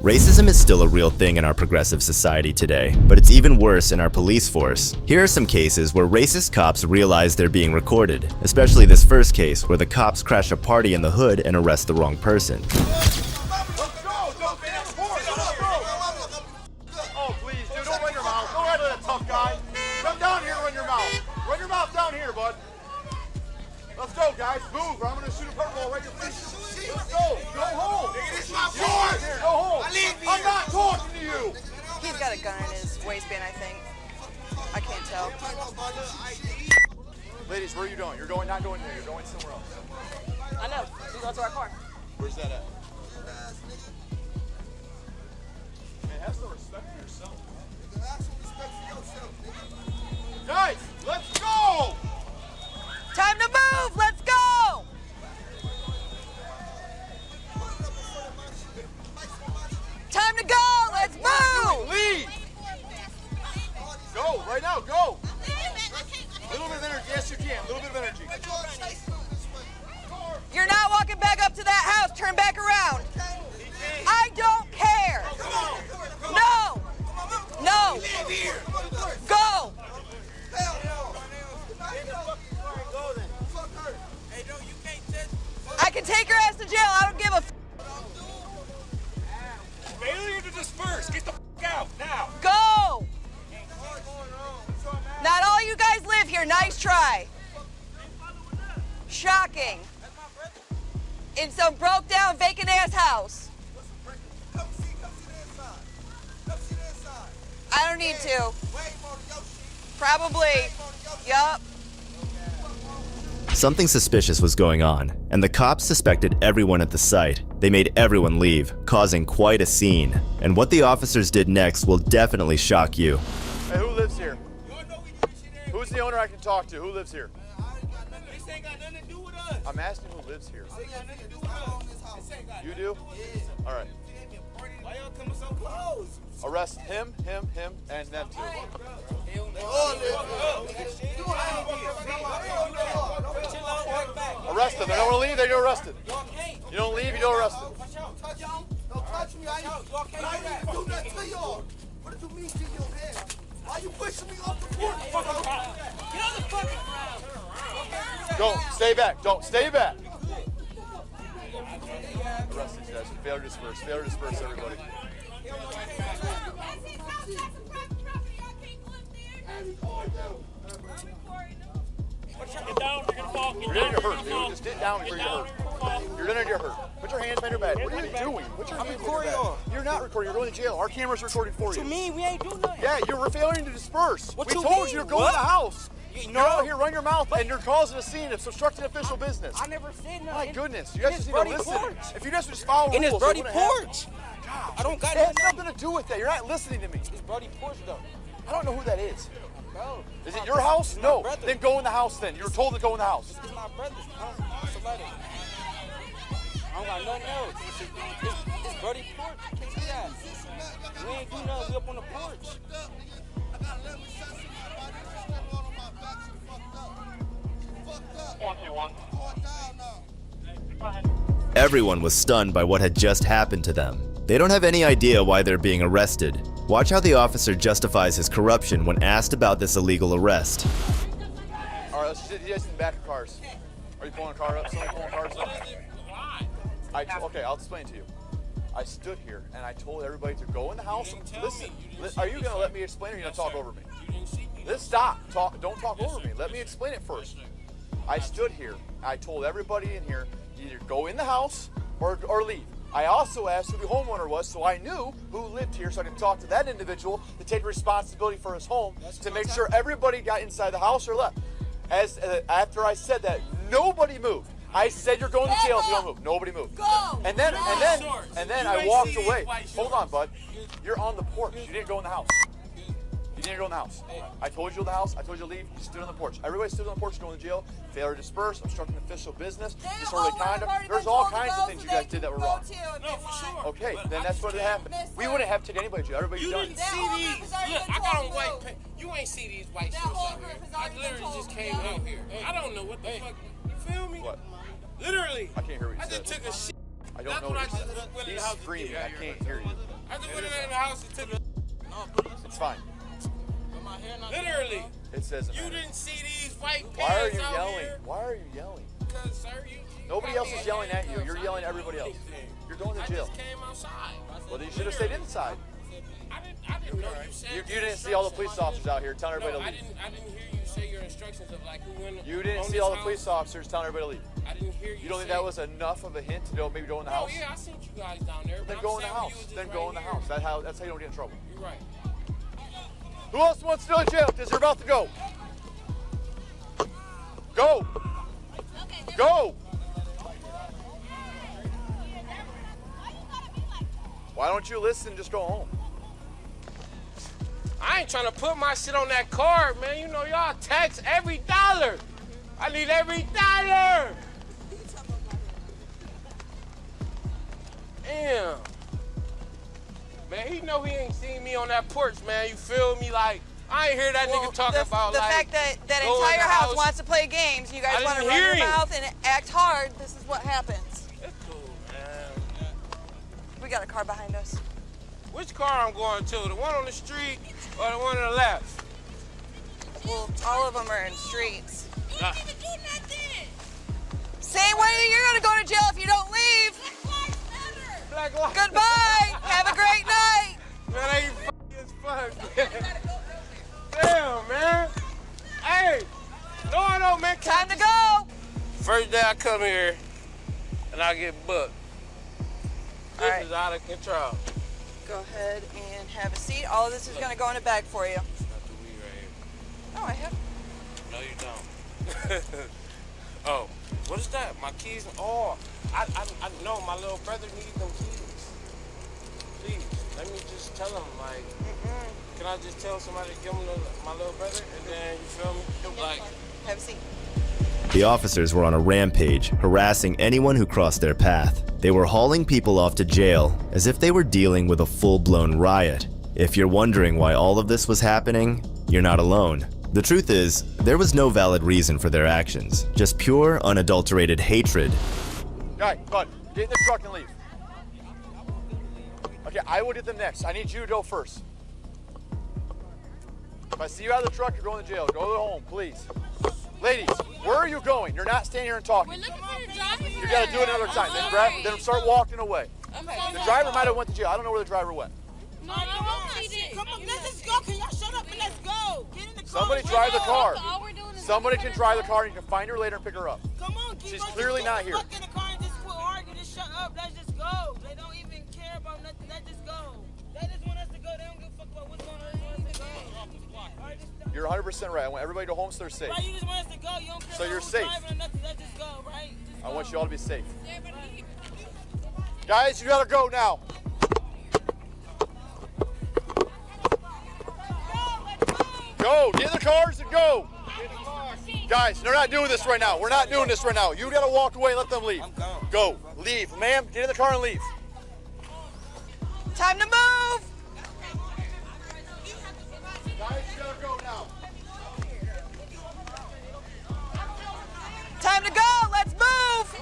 Racism is still a real thing in our progressive society today, but it's even worse in our police force. Here are some cases where racist cops realize they're being recorded, especially this first case where the cops crash a party in the hood and arrest the wrong person. Oh, please, dude, don't run your mouth. Don't run to that tough guy. Come down here and run your mouth. Run your mouth down here, bud. Let's go, guys. Move, or I'm going to shoot a purple right in your face. Let's go. Go home. This is my boy. Go home. I'm not talking to you. He's got a gun in his waistband, I think. I can't tell. Ladies, where are you going? You're not going there. You're going somewhere else. I know. We go to our car. Where's that at? Man, have some respect for yourself. Guys, let's go! Time to move! Let's go! Time to go! Let's move! Leave! Go, right now, go! A little bit of energy, yes you can, a little bit of energy. You're not walking back up to that house. Turn back around. I don't care. No! No! Go! I can take your ass to jail. I don't give a f. Failure to disperse. Get the f out now. Go! Not all you guys live here. Nice try. Shocking. In some broke down, vacant ass house. I don't need to. Probably. Yup. Something suspicious was going on, and the cops suspected everyone at the site. They made everyone leave, causing quite a scene. And what the officers did next will definitely shock you. Hey, who lives here? Who's the owner I can talk to? Who lives here? This ain't got nothing to do with us. I'm asking who lives here. This ain't got nothing to do with us. This ain't got You do? All right. Why y'all coming so close? Arrest him, and them two. Arrest them. They don't want to leave, they get arrested. You don't leave, you don't arrest them. Don't touch me. I didn't do that to y'all. What did you mean to your head? Why you pushing me off the porch? Get on the fucking ground. Don't, stay back. Don't, stay back. Arrest these guys. Failure to disperse. Failure to disperse, everybody. Get down, you're gonna fall. You're gonna get hurt, dude. Just get down before you get hurt. You're gonna get hurt. Put your hands behind your back. What are you doing? Put your hands behind your back. You're not recording. You're going to jail. Our camera's recording for you. What you mean? We ain't doing nothing. Yeah, you're failing to disperse. What we you told mean? you to go in What? the house. You You're out here running your mouth and you're causing a scene. It's obstructing official business. I never said nothing. My goodness, you guys just need to Brody listen. porch. If you guys would just follow In rules, this Brody it wouldn't happen. porch. I don't got It has nothing. nothing to do with that. You're not listening to me. It's Brody porch though. I don't know who that is. Bro. Is it your house? No. brother. Then go in the house then. You were told to go in the house. It's my brother's house. Somebody. I don't got nothing else. It's Brody porch. You can't do that. We ain't do nothing. We up on the porch. Everyone was stunned by what had just happened to them. They don't have any idea why they're being arrested. Watch how the officer justifies his corruption when asked about this illegal arrest. All right, let's sit you guys in the back of cars. Are you pulling a car up? Somebody pulling cars up? Okay, I'll explain to you. I stood here and I told everybody to go in the house. Listen, are you going to let me explain or are you going to talk over me? Let's stop. Don't talk over me. Let me explain it first. I stood here. I told everybody in here, either go in the house or leave. I also asked who the homeowner was, so I knew who lived here, so I could talk to that individual to take responsibility for his home to make sure everybody got inside the house or left. After I said that, nobody moved. I said you're going to jail if you don't move. Nobody moved. Go! And then I walked away. Hold on, bud. You're on the porch. You didn't go in the house. You didn't go in the house. I told you in the house. I told you to leave. You stood on the porch. Everybody stood on the porch going to jail. Failure to disperse, obstructing official business, disorderly conduct. There's all kinds of things you guys did that were wrong. No, for sure. Okay, then that's what happened. We wouldn't have taken anybody to jail. Everybody's You done. didn't see these. Look, I got on white pants. You ain't see these white shirts out here. I literally just came out here. I don't know what the fuck. You feel me? What? Literally. I can't hear what you I said. just took a shit. I don't know what you said. He's screaming. I can't hear you. closer to the. No, It's fine. my hair not literally. It says You didn't see these white Why are pants you out yelling? here? Why are you yelling? Because, sir, you Nobody else is yelling at you. You're yelling at everybody else. You're going to jail. I just came outside. Well, then you should have stayed inside. I didn't know you said. You didn't see all the police officers out here telling everybody to leave. I didn't hear you say your instructions of like who went. You didn't see all the police officers telling everybody to leave. I didn't hear you. You don't think that was enough of a hint to maybe go in the house? Oh yeah, I seen you guys down there. Then go in the house. Then go in the house. That's how you don't get in trouble. You're right. Who else wants to go to jail? Because you're about to go. Go. Go. Why don't you listen and just go home? I ain't trying to put my shit on that card, man. You know, y'all tax every dollar. I need every dollar. Damn. Man, he know he ain't seen me on that porch, man. You feel me? Like, I ain't hear that nigga talking about, the like, fact that go in entire the house wants to play games, you guys want to run your mouth and act hard, this is what happens. That's cool, man. We got a car behind us. Which car I'm going to? The one on the street or the one on the left? Well, all of them are in streets. You didn't even do nothing. Same way that you're gonna go to jail if you don't leave. Black lives. Goodbye. Have a great night. Man, I ain't f***ing as fuck, man. Damn, man. Hey, no, man. Time to go. First day I come here, and I get booked. This All right. is out of control. Go ahead and have a seat. All of this is gonna go in a bag for you. It's not the weed right here. Oh, I have. No, you don't. Oh, what is that? My keys? Oh, I know my little brother needs them keys. Please, let me just tell him, like, can I just tell somebody to give him my little brother? And then, you feel me? Like, Have a seat. The officers were on a rampage, harassing anyone who crossed their path. They were hauling people off to jail as if they were dealing with a full-blown riot. If you're wondering why all of this was happening, you're not alone. The truth is, there was no valid reason for their actions, just pure, unadulterated hatred. Guy, bud, get in the truck and leave. Okay, I will get them next. I need you to go first. If I see you out of the truck, you're going to jail. Go to home, please. Ladies, where are you going? You're not standing here and talking. We're looking for the driver. You gotta do it another time. Then start walking away. The driver might have went to jail. I don't know where the driver went. No, he didn't. Come on, let's just go. Can y'all shut up and let's go? Get in the car. Somebody drive the car. All we're doing is Somebody can drive the car and you can find her later and pick her up. Come on, keep She's on, clearly just not here. Fuck in the car and just quit arguing. Just shut up. Let's just go. They don't even care about nothing. Let's just go. They just want us to go. They don't give a fuck about what's going on. They want us to go. All right, just, You're 100% right. I want everybody to go home so they're safe. right, you just want us to go. You don't care So about you're who's safe. driving or nothing. Let's just go, right? Just I go. want you all to be safe. Guys, you gotta go now. Go, get in the cars and go. Guys, they're not doing this right now. We're not doing this right now. You gotta walk away and let them leave. Go, leave. Ma'am, get in the car and leave. Time to move. Guys, you gotta go now. Time to go. Let's move.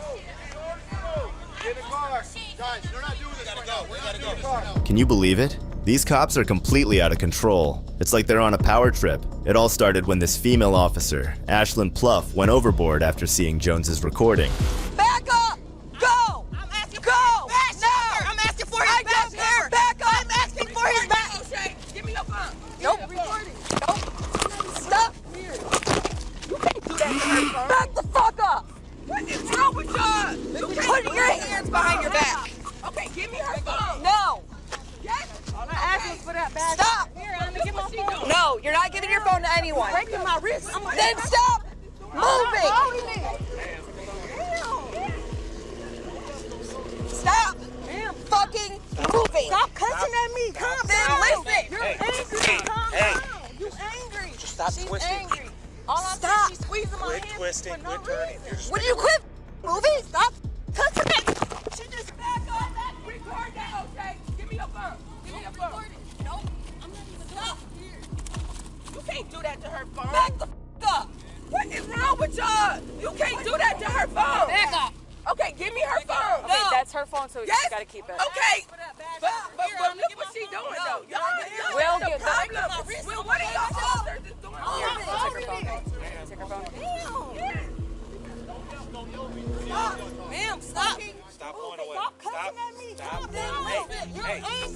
Get in the car. Guys, they're not doing this right now. We're not doing this right now. Can you believe it? These cops are completely out of control. It's like they're on a power trip. It all started when this female officer, Ashlyn Pluff, went overboard after seeing Jones's recording. Back up. Go. I'm asking Go. back. Now. I'm asking for his I back. don't care. Back up. I'm asking for his back. O'Shea, give me your phone. Nope. Nope. Stop. You can't do that to her, phone. Back the fuck up. What is wrong with y'all? You can't Put do your that. hands behind your back. Okay, give me her phone. No. Yes. I asked him for that bag. Stop. Here, I'm gonna get my phone. No, you're not giving your phone to anyone. Breaking my wrist. Then stop moving. Stop fucking moving. Stop cussing at me. Calm Then down. listen. You're angry. Calm down. You angry. just stop She's twisting. angry. All I'm Stop. saying, she's squeezing my Quit hand twisting, for no quit turning. reason. You're just Would you quit moving? Stop cussing at me. She just back up. Record that, okay? Give me your phone. Give me your phone. Nope. I'm not even Stop. You can't do that to her phone. Back the up. What is wrong with y'all? You can't do that to her phone. Back up. Okay, give me her phone. No. That's her phone, so Yes. you gotta keep it. Okay. But Here, look I'm what she doing though.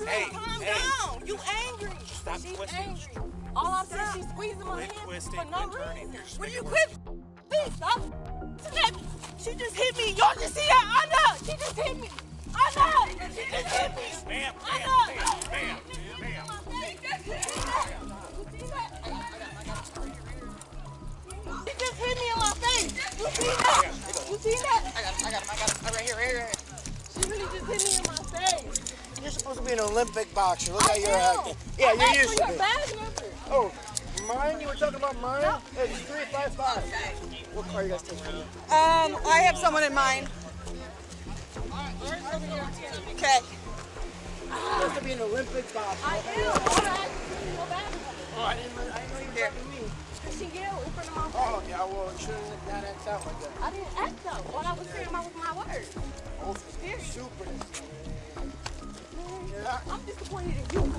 Hey, Calm hey. down. You angry. Stop She's twisting. angry. All I'm saying, she's squeezing my Quit hand twisting for no and turning. reason. Will you quit? Please stop. She just hit me. Y'all just see that? I know. She just hit me. I know. She just hit me. Ma'am, I ma'am, know. ma'am, ma'am, ma'am. She just hit me in my face. You see that? You see that? I got it. Right here. She really just hit me in my face. You're supposed to be an Olympic boxer. Look I how you're am. acting. Yeah, I you're asked used for to your it. badge number. Oh, mine? You were talking about mine? It's 355. What car you guys taking? I have someone in mind. Okay. You're supposed to be an Olympic boxer. I am. All right. Go back. Oh, I didn't know you were talking to me. She yelled in front of my face. Oh, yeah, well, you shouldn't have not act out like that. I didn't act though. All I was saying was my word. Oh, super. I'm disappointed in you.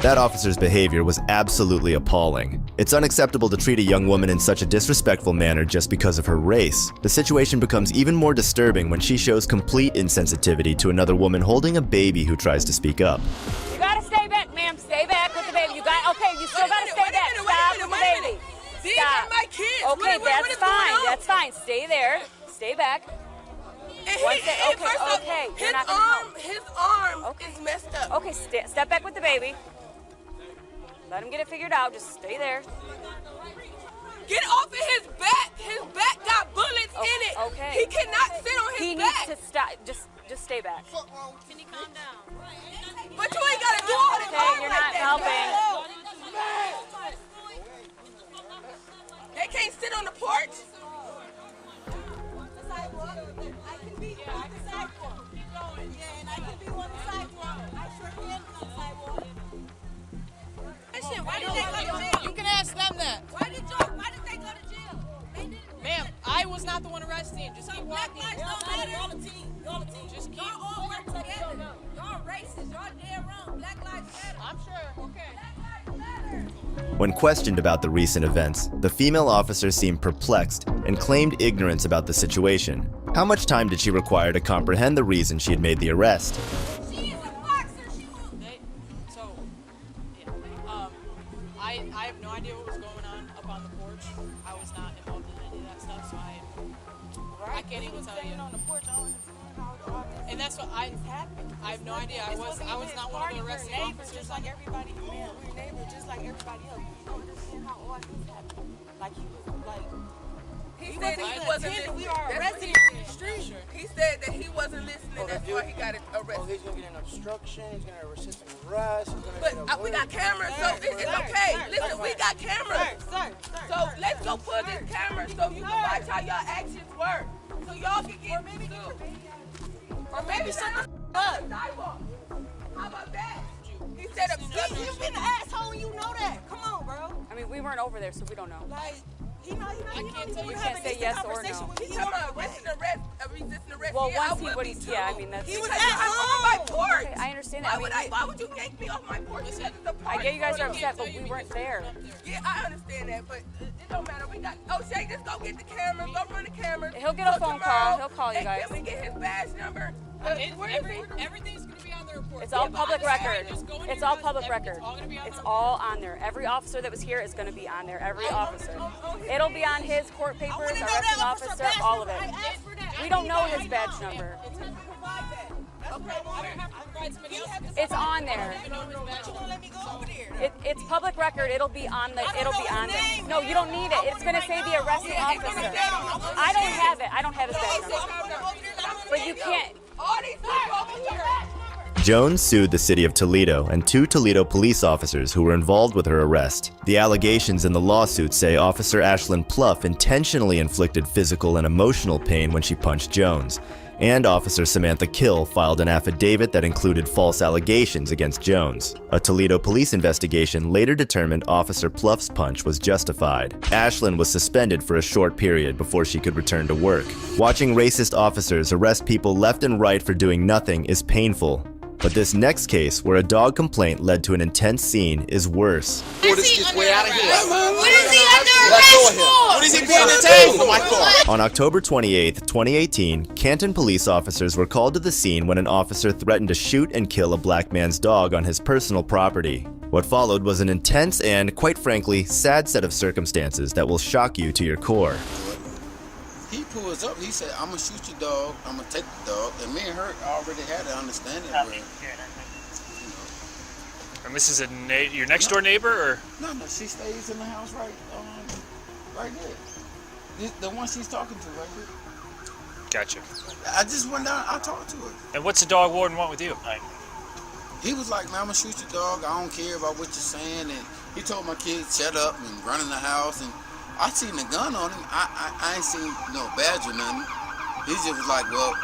That officer's behavior was absolutely appalling. It's unacceptable to treat a young woman in such a disrespectful manner just because of her race. The situation becomes even more disturbing when she shows complete insensitivity to another woman holding a baby who tries to speak up. You gotta stay back, ma'am. Stay back with the baby. You got okay. You still gotta stay back. Stop with the baby. These are my kids. Okay, What that's is going fine. on? That's fine. Stay there. Stay back. And One sec- and okay, first off, okay, you're His not gonna help. his arm Okay. is messed up. Okay, step back with the baby. Let him get it figured out. Just stay there. Get off of his back. His back got bullets in it. Okay. He cannot sit on his He back. needs to stop. Just stay back. Can you calm down? But you ain't gotta do all this Okay, arm you're like not that. helping. They can't sit on the porch. I can be on the sidewalk. Keep going. Yeah, and I can be on the sidewalk. I sure can be on the sidewalk. Why did they go to jail? You can ask them that. Why did they go to jail? They didn't. Ma'am, I was not the one arresting. Just keep Black walking. lives don't matter. Y'all a team. Y'all a team. Just keep Y'all all work together. Y'all racist. Y'all dead wrong. Black lives matter. I'm sure. Okay. Black lives matter. When questioned about the recent events, the female officer seemed perplexed and claimed ignorance about the situation. How much time did she require to comprehend the reason she had made the arrest? She is a boxer. She will. So, yeah. I have no idea what was going on up on the porch. I was not involved in any of that stuff, so I can't even tell you. On the porch, I don't understand how all this And that's what I have no idea. I was not one of the arresting neighbors, officers. just like everybody. Man, we're neighbors, just like everybody else. You don't understand how all this happened. Like he was like. He said that he wasn't listening. We are That's what arrested he in the street. He said that he wasn't listening. That's why he got Oh, arrested. he's gonna get an obstruction. He's gonna resist an arrest. He's gonna But get a we got cameras, so it's okay. Listen, we got cameras. Sir. So let's go pull this camera so you can watch how y'all actions work. So y'all can get sued. Or maybe shut the up. Sidewalk. How about that? He said You've been an asshole and you know that. Come on, bro. I mean, we weren't over there, so we don't know. Like, he know, can't tell you. We can't say yes or no. He talking about resisting arrest. Well, Yeah, I once he would what be he's too. yeah, I mean that's. He was at home on my porch. Okay, I understand that. Why would you yank me off my porch? Because it's a I party. get you guys are upset, but we weren't there. Yeah, I understand that, but it don't matter. We got. Oh, Shay, just go get the cameras. Go run the cameras. He'll get a So phone tomorrow, call. He'll call you and guys. Can we get his badge number? Where is he? Everything's gonna be on the report. It's all public record. Just go in It's your all house, public everything's record. all gonna be on the It's report. all on there. Every officer that was here is going to be on there. Every officer. It'll be on his court papers, arresting officer, all of it. We don't know his badge number. It's on there. It's public record. It'll be on the. It'll be on there. No, you don't need it. It's going to say the arresting officer. I don't have it. I don't have his badge number. But you can't. All these people over here. Jones sued the city of Toledo and 2 Toledo police officers who were involved with her arrest. The allegations in the lawsuit say Officer Ashlyn Pluff intentionally inflicted physical and emotional pain when she punched Jones, and Officer Samantha Kill filed an affidavit that included false allegations against Jones. A Toledo police investigation later determined Officer Pluff's punch was justified. Ashlyn was suspended for a short period before she could return to work. Watching racist officers arrest people left and right for doing nothing is painful. But this next case, where a dog complaint led to an intense scene, is worse. Way out of here. What is he under What is he being detained for? My car. On October 28, 2018, Canton police officers were called to the scene when an officer threatened to shoot and kill a black man's dog on his personal property. What followed was an intense and, quite frankly, sad set of circumstances that will shock you to your core. He pulls up, he said, I'm gonna shoot your dog, I'm gonna take the dog, and me and her already had an understanding where, And this is your next door neighbor, or? No, she stays in the house right there. The one she's talking to right here. Gotcha. I just went down, I talked to her. And what's the dog warden want with you? He was like, man, I'm gonna shoot your dog, I don't care about what you're saying, and he told my kid, shut up and run in the house, and I seen the gun on him. I ain't seen no badge or nothing. He just was like, well.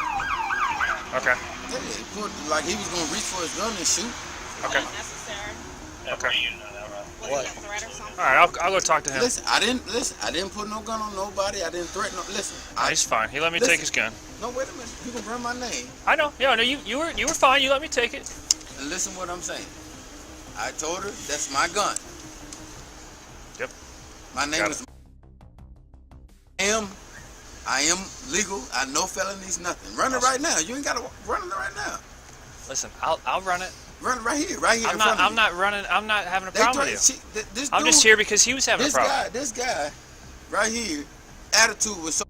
Okay. Yeah, he put, like he was gonna reach for his gun and shoot. Okay. Okay. What? All right, I'll go talk to him. Listen, I didn't put no gun on nobody. I didn't threaten no. Listen. He's fine. He let me take his gun. No, wait a minute. You can run my name. I know. Yeah, no, you were fine. You let me take it. And listen what I'm saying. I told her that's my gun. Yep. My name is. I am legal. I know felonies, nothing. Run it right now. You ain't gotta run it right now. Listen, I'll run it. Run it right here, right here. I'm not running. I'm not having a problem with you. I'm just here because he was having a problem. This guy, right here, attitude was so.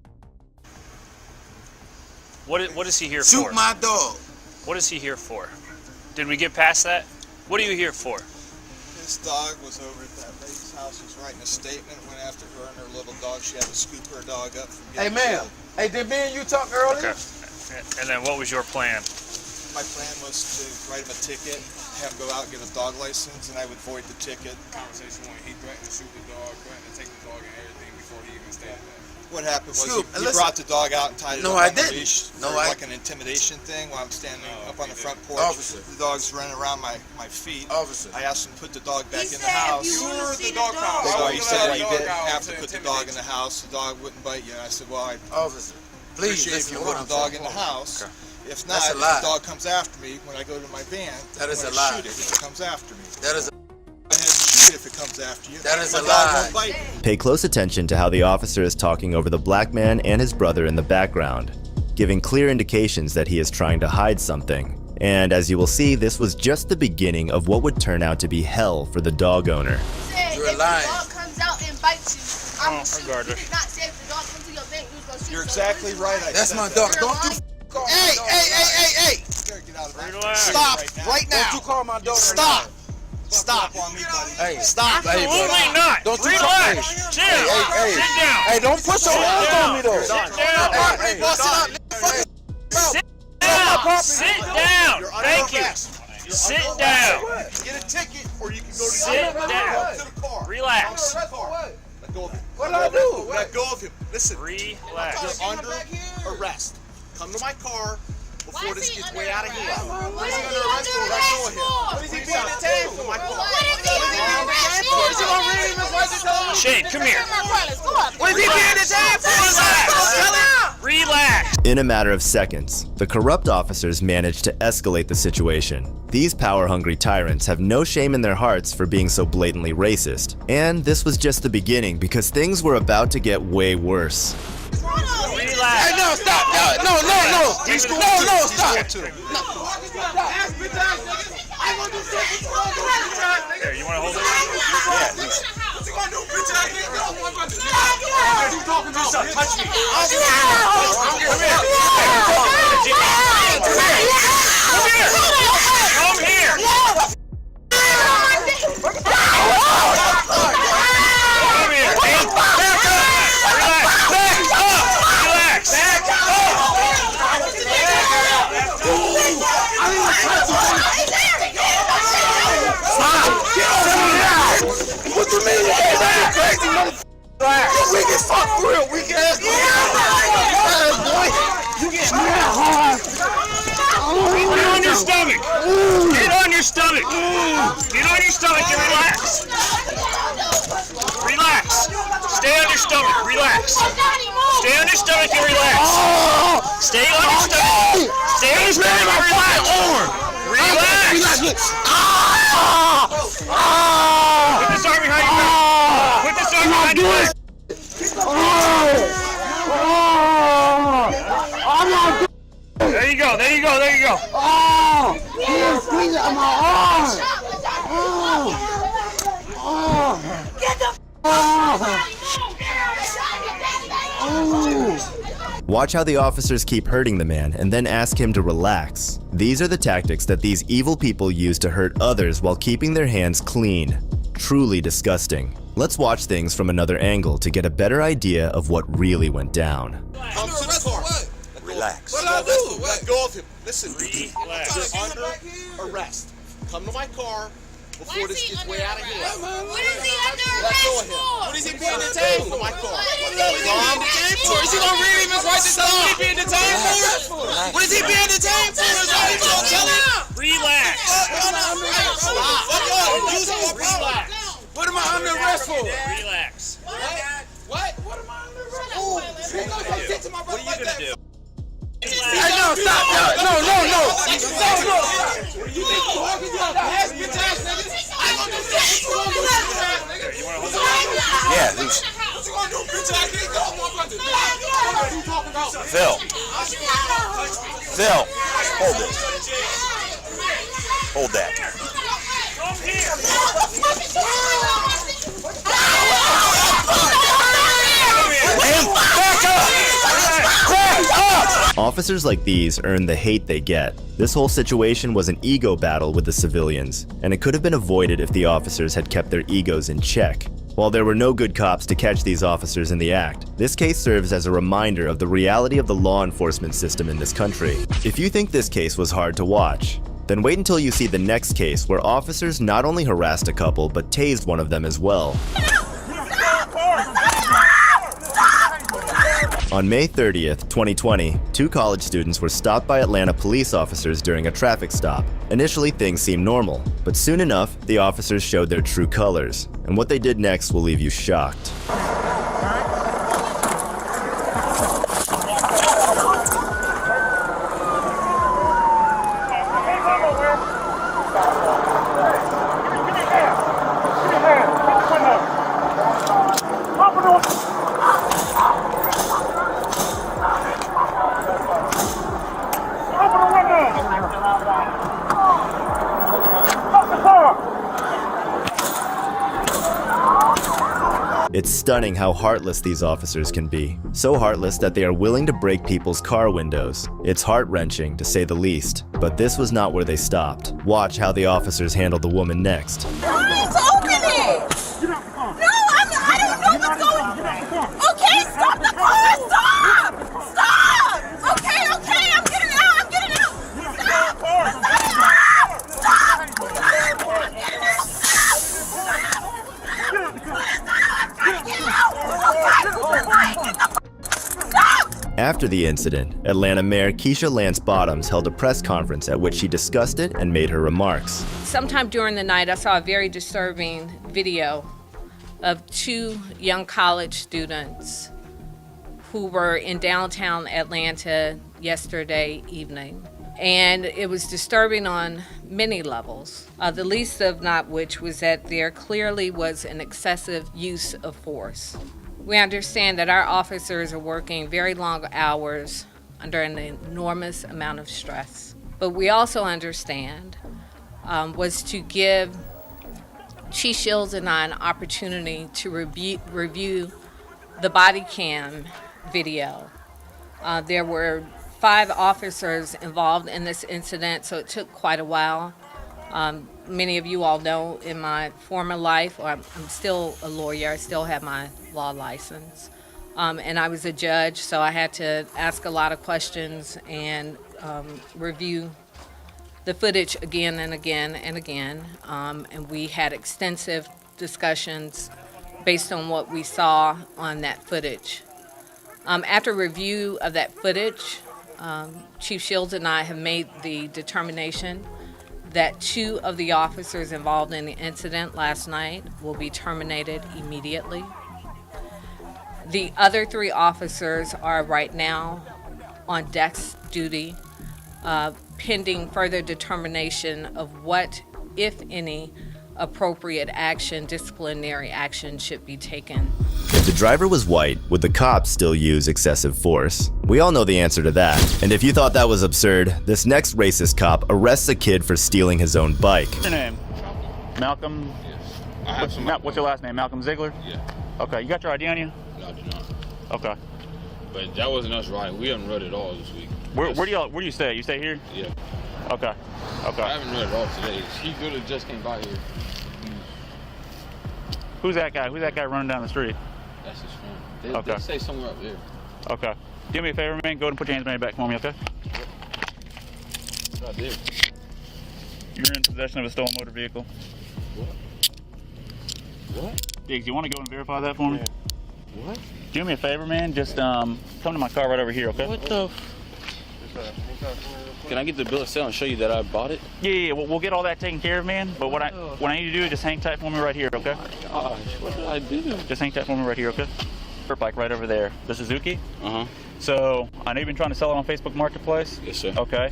What is he here for? Shoot my dog. What is he here for? Did we get past that? What are you here for? This dog was over at that lady's house. Was writing a statement. Went after her and her little dog. She had to scoop her dog up from getting killed. Hey, did me and you talk earlier? Okay. And then what was your plan? My plan was to write him a ticket, have him go out and get a dog license, and I would void the ticket. Conversation when he threatened to shoot the dog, threatened to take the dog and everything before he even stated that. What happened was he brought the dog out and tied it up on the leash for like an intimidation thing while I'm standing up on the front porch. Officer. The dog's running around my feet. Officer. I asked him to put the dog back in the house. You were the dog pound. He said you didn't have to put the dog in the house. The dog wouldn't bite you. And I said, well, I appreciate if you put the dog in the house. Okay. If not, if the dog comes after me when I go to my van, that is I'm a lie. Shoot it if it comes after me. That is a Go ahead and shoot it if it comes after you. That is a My dog lie. won't bite me. Pay close attention to how the officer is talking over the black man and his brother in the background, giving clear indications that he is trying to hide something. And as you will see, this was just the beginning of what would turn out to be hell for the dog owner. You're lying. If the dog comes out and bites you, I'm regardless. You did not say if the dog comes to your bank, you was gonna shoot. You're exactly right. That's my dog. Don't you. Hey! Stop right now. Don't you call my dog. Stop. Stop. Hey, stop. Absolutely not. Don't you relax. Chill. Sit down. Hey, don't put your hands on me though. Sit down. Sit down. Thank you. Sit down. Get a ticket, or you can go to Sit down. to the car. Relax. Let go of him. What did I do? Let go of him. Listen. Relax. You're under arrest. Come to my car before this gets way out of hand. What is he under arrest for? What is he being detained for? My car. What is he under arrest for? Is he gonna read his license? Shane, come here. What is he being detained for? Relax. In a matter of seconds, the corrupt officers managed to escalate the situation. These power-hungry tyrants have no shame in their hearts for being so blatantly racist. And this was just the beginning, because things were about to get way worse. Relax. Hey, no, stop. No, stop. Here, you want to hold it? Yeah. What you gonna do, bitch ass nigga? Touch me. Come here. What you mean? You crazy motherfucker. You weak as fuck for real. Weak ass boy. You get hard. Get on your stomach. Get on your stomach. Get on your stomach and relax. Relax. Stay on your stomach. Relax. Stay on your stomach and relax. Stay on your stomach. Stay on your stomach and relax. Relax. Put this arm behind your back. Put this arm behind your back. Oh! He's on my arm! Oh! Get the Watch how the officers keep hurting the man and then ask him to relax. These are the tactics that these evil people use to hurt others while keeping their hands clean. Truly disgusting. Let's watch things from another angle to get a better idea of what really went down. Come to the car. Relax. What did I do? Let go of him. Listen, Relax. you're under arrest. Come to my car before this gets way out of here. What is he under Let go of arrest him. for? What is he being detained for? My car. Is he gonna read him his rights and tell him what he being detained for? What is he being detained for? Is all he gonna tell him? Relax. Relax. What am I under arrest for? Relax. What? What am I under arrest for? What are you gonna do? Hey, no, stop. No. Yeah, loose. Phil. Phil. Hold this. Hold that. Back up! Officers like these earn the hate they get. This whole situation was an ego battle with the civilians, and it could have been avoided if the officers had kept their egos in check. While there were no good cops to catch these officers in the act, this case serves as a reminder of the reality of the law enforcement system in this country. If you think this case was hard to watch, then wait until you see the next case where officers not only harassed a couple but tased one of them as well. On May 30th, 2020, two college students were stopped by Atlanta police officers during a traffic stop. Initially, things seemed normal, but soon enough, the officers showed their true colors, and what they did next will leave you shocked. It's stunning how heartless these officers can be. So heartless that they are willing to break people's car windows. It's heart-wrenching, to say the least. But this was not where they stopped. Watch how the officers handle the woman next. Please open it! No, I don't know what's going on. Okay, stop the car! Stop! Stop! Okay, I'm getting out! Stop! After the incident, Atlanta Mayor Keisha Lance Bottoms held a press conference at which she discussed it and made her remarks. Sometime during the night, I saw a very disturbing video of two young college students who were in downtown Atlanta yesterday evening. And it was disturbing on many levels, the least of not which was that there clearly was an excessive use of force. We understand that our officers are working very long hours under an enormous amount of stress. But we also understand was to give Chief Shields and I an opportunity to review the body cam video. There were 5 officers involved in this incident, so it took quite a while. Many of you all know in my former life, or I'm still a lawyer, I still have my law license, and I was a judge, so I had to ask a lot of questions and review the footage again and again and again, and we had extensive discussions based on what we saw on that footage. After review of that footage, Chief Shields and I have made the determination that 2 of the officers involved in the incident last night will be terminated immediately. The other 3 officers are right now on desk duty, pending further determination of what, if any, appropriate action, disciplinary action should be taken. If the driver was white, would the cops still use excessive force? We all know the answer to that. And if you thought that was absurd, this next racist cop arrests a kid for stealing his own bike. What's your name? Malcolm? Yes. What's your last name? Malcolm Ziegler? Yeah. Okay, you got your ID on you? No, I do not. Okay. But that wasn't us riding. We haven't rode at all this week. Where do you stay? You stay here? Yeah. Okay. Okay. I haven't rode at all today. He literally just came by here. Who's that guy? Who's that guy running down the street? That's his friend. They stay somewhere up there. Okay. Do me a favor, man. Go ahead and put your hands behind your back for me, okay? Right there. You're in possession of a stolen motor vehicle. What? Diggs, you want to go and verify that for me? Yeah. What? Do me a favor, man. Just come to my car right over here, okay? What the? Can I get the bill of sale and show you that I bought it? Yeah. We'll get all that taken care of, man. But what I need to do is just hang tight for me right here, okay? Oh my gosh, what did I do? Just hang tight for me right here, okay? Bike right over there. The Suzuki. Uh-huh. So I know you've been trying to sell it on Facebook Marketplace. Yes, sir. Okay.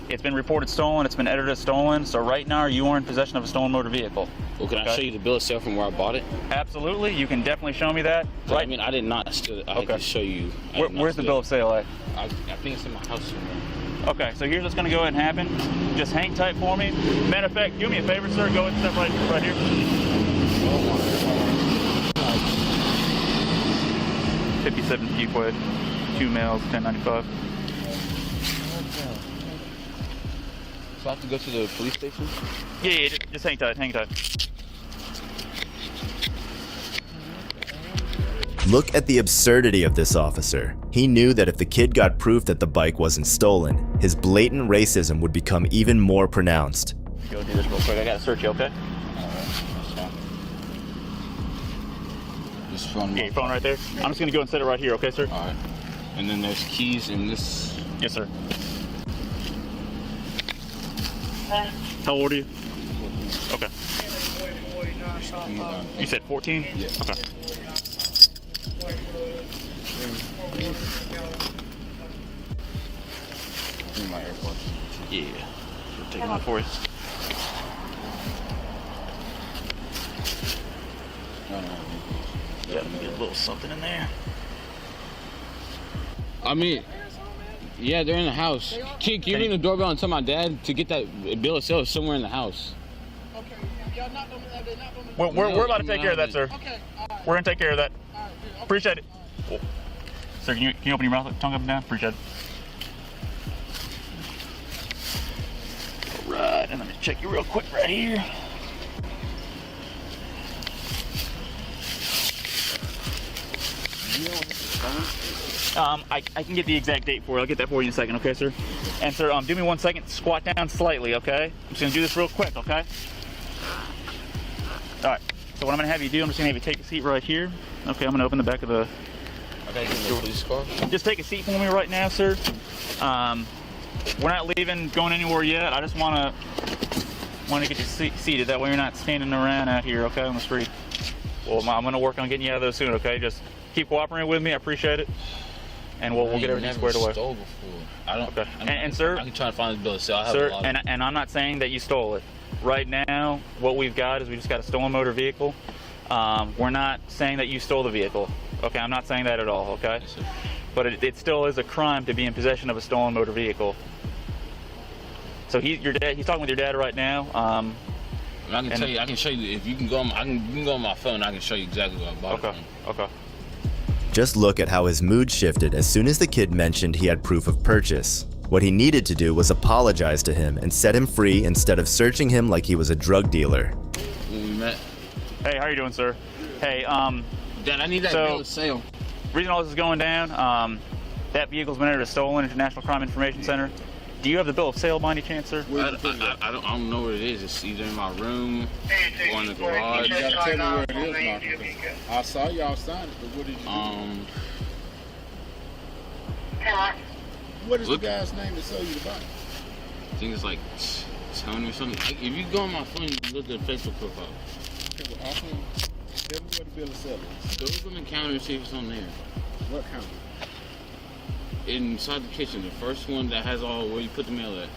It's been reported stolen. It's been edited as stolen. So right now you are in possession of a stolen motor vehicle. Well, can I show you the bill of sale from where I bought it? Absolutely. You can definitely show me that. Right. I mean, I did not steal it. I can show you. Where's the bill of sale at? I think it's in my house somewhere. Okay, so here's what's going to go ahead and happen. Just hang tight for me. Matter of fact, do me a favor, sir. Go ahead and step right here. 57 Fuquay, 2 males, 1095. So I have to go to the police station? Yeah, just hang tight, hang tight. Look at the absurdity of this officer. He knew that if the kid got proof that the bike wasn't stolen, his blatant racism would become even more pronounced. Go do this real quick. I gotta search you, okay? This phone. Yeah, your phone right there. I'm just gonna go and set it right here, okay, sir? All right. And then there's keys in this. Yes, sir. How old are you? Okay. You said 14? Yeah. Okay. In my AirPods. Yeah. We'll take them out for you. Yeah, let me get a little something in there. I mean, yeah, they're in the house. Can you ring the doorbell and tell my dad to get that bill of sale somewhere in the house? Okay. Y'all not gonna We're about to take care of that, sir. Okay. We're gonna take care of that. Appreciate it. Cool. Sir, can you open your mouth, tongue up and down? Appreciate it. All right, and let me check you real quick right here. I can get the exact date for you. I'll get that for you in a second, okay, sir? And sir, do me 1 second. Squat down slightly, okay? I'm just gonna do this real quick, okay? All right. So what I'm gonna have you do, I'm just gonna have you take a seat right here. Okay, I'm gonna open the back of the. Okay, get in the police car. Just take a seat for me right now, sir. We're not leaving, going anywhere yet. I just wanna get you seated. That way you're not standing around out here, okay, on the street. Well, I'm gonna work on getting you out of those soon, okay? Just keep cooperating with me. I appreciate it. And we'll get everything squared away. Stole before. I don't. Okay. And sir, I can try to find the bill of sale. Sir, and I'm not saying that you stole it. Right now, what we've got is we just got a stolen motor vehicle. We're not saying that you stole the vehicle. Okay, I'm not saying that at all. Okay. Yes, sir. But it still is a crime to be in possession of a stolen motor vehicle. So your dad. He's talking with your dad right now. I can tell you. I can show you. If you can go on, you can go on my phone. I can show you exactly what I bought. Okay. Okay. Just look at how his mood shifted as soon as the kid mentioned he had proof of purchase. What he needed to do was apologize to him and set him free instead of searching him like he was a drug dealer. When we met. Hey, how you doing, sir? Hey, Dad, I need that bill of sale. Reason all this is going down, that vehicle's been entered as stolen into National Crime Information Center. Do you have the bill of sale by any chance, sir? I don't know where it is. It's either in my room or in the garage. You gotta tell me where it is, Marcus. I saw y'all sign it, but what did you do? What is the guy's name that sold you the bike? I think it's like Tony or something. If you go on my phone, you can look at the Facebook profile. Okay, well, awesome. Tell me where the bill of sale is. Go on the counter and see if it's on there. What counter? Inside the kitchen, the first one that has all where you put the mail at.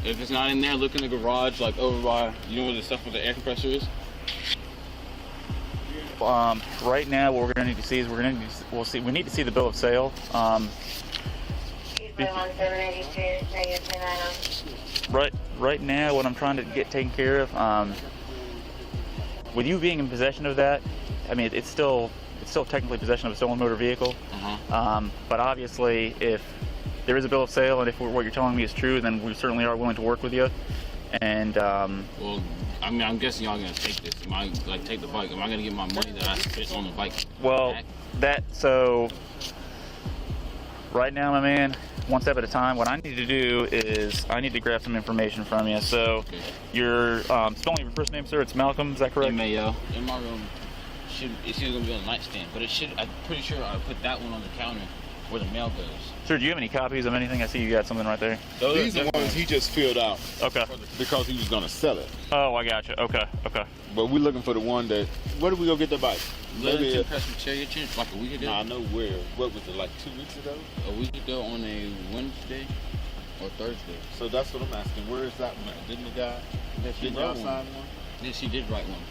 If it's not in there, look in the garage, like over by, you know where the stuff with the air compressor is? Right now, what we're going to need to see is we need to see the bill of sale. Right now, what I'm trying to get taken care of, with you being in possession of that, I mean, it's still technically possession of a stolen motor vehicle. But obviously, if there is a bill of sale, and if what you're telling me is true, then we certainly are willing to work with you. And well, I mean, I'm guessing y'all gonna take this. Am I like take the bike? Am I gonna get my money that I spent on the bike? Well, so right now, my man, one step at a time. What I need to do is I need to grab some information from you. So, okay. Your spelling your first name, sir. It's Malcolm. Is that correct? M-A-L. In my room, it's either gonna be on the nightstand, but it should. I'm pretty sure I put that one on the counter where the mail goes. Sir, do you have any copies of anything? I see you got something right there. These are the ones he just filled out. Okay. Because he was gonna sell it. Oh, I gotcha. Okay. But we're looking for the one that. Where did we go get the bike? Maybe Presbyterian, like a week ago. Nah, I know where. What was it, like 2 weeks ago? A week ago on a Wednesday or Thursday. So that's what I'm asking. Where is that one? Didn't the guy? Did y'all sign one? Yes, he did write one.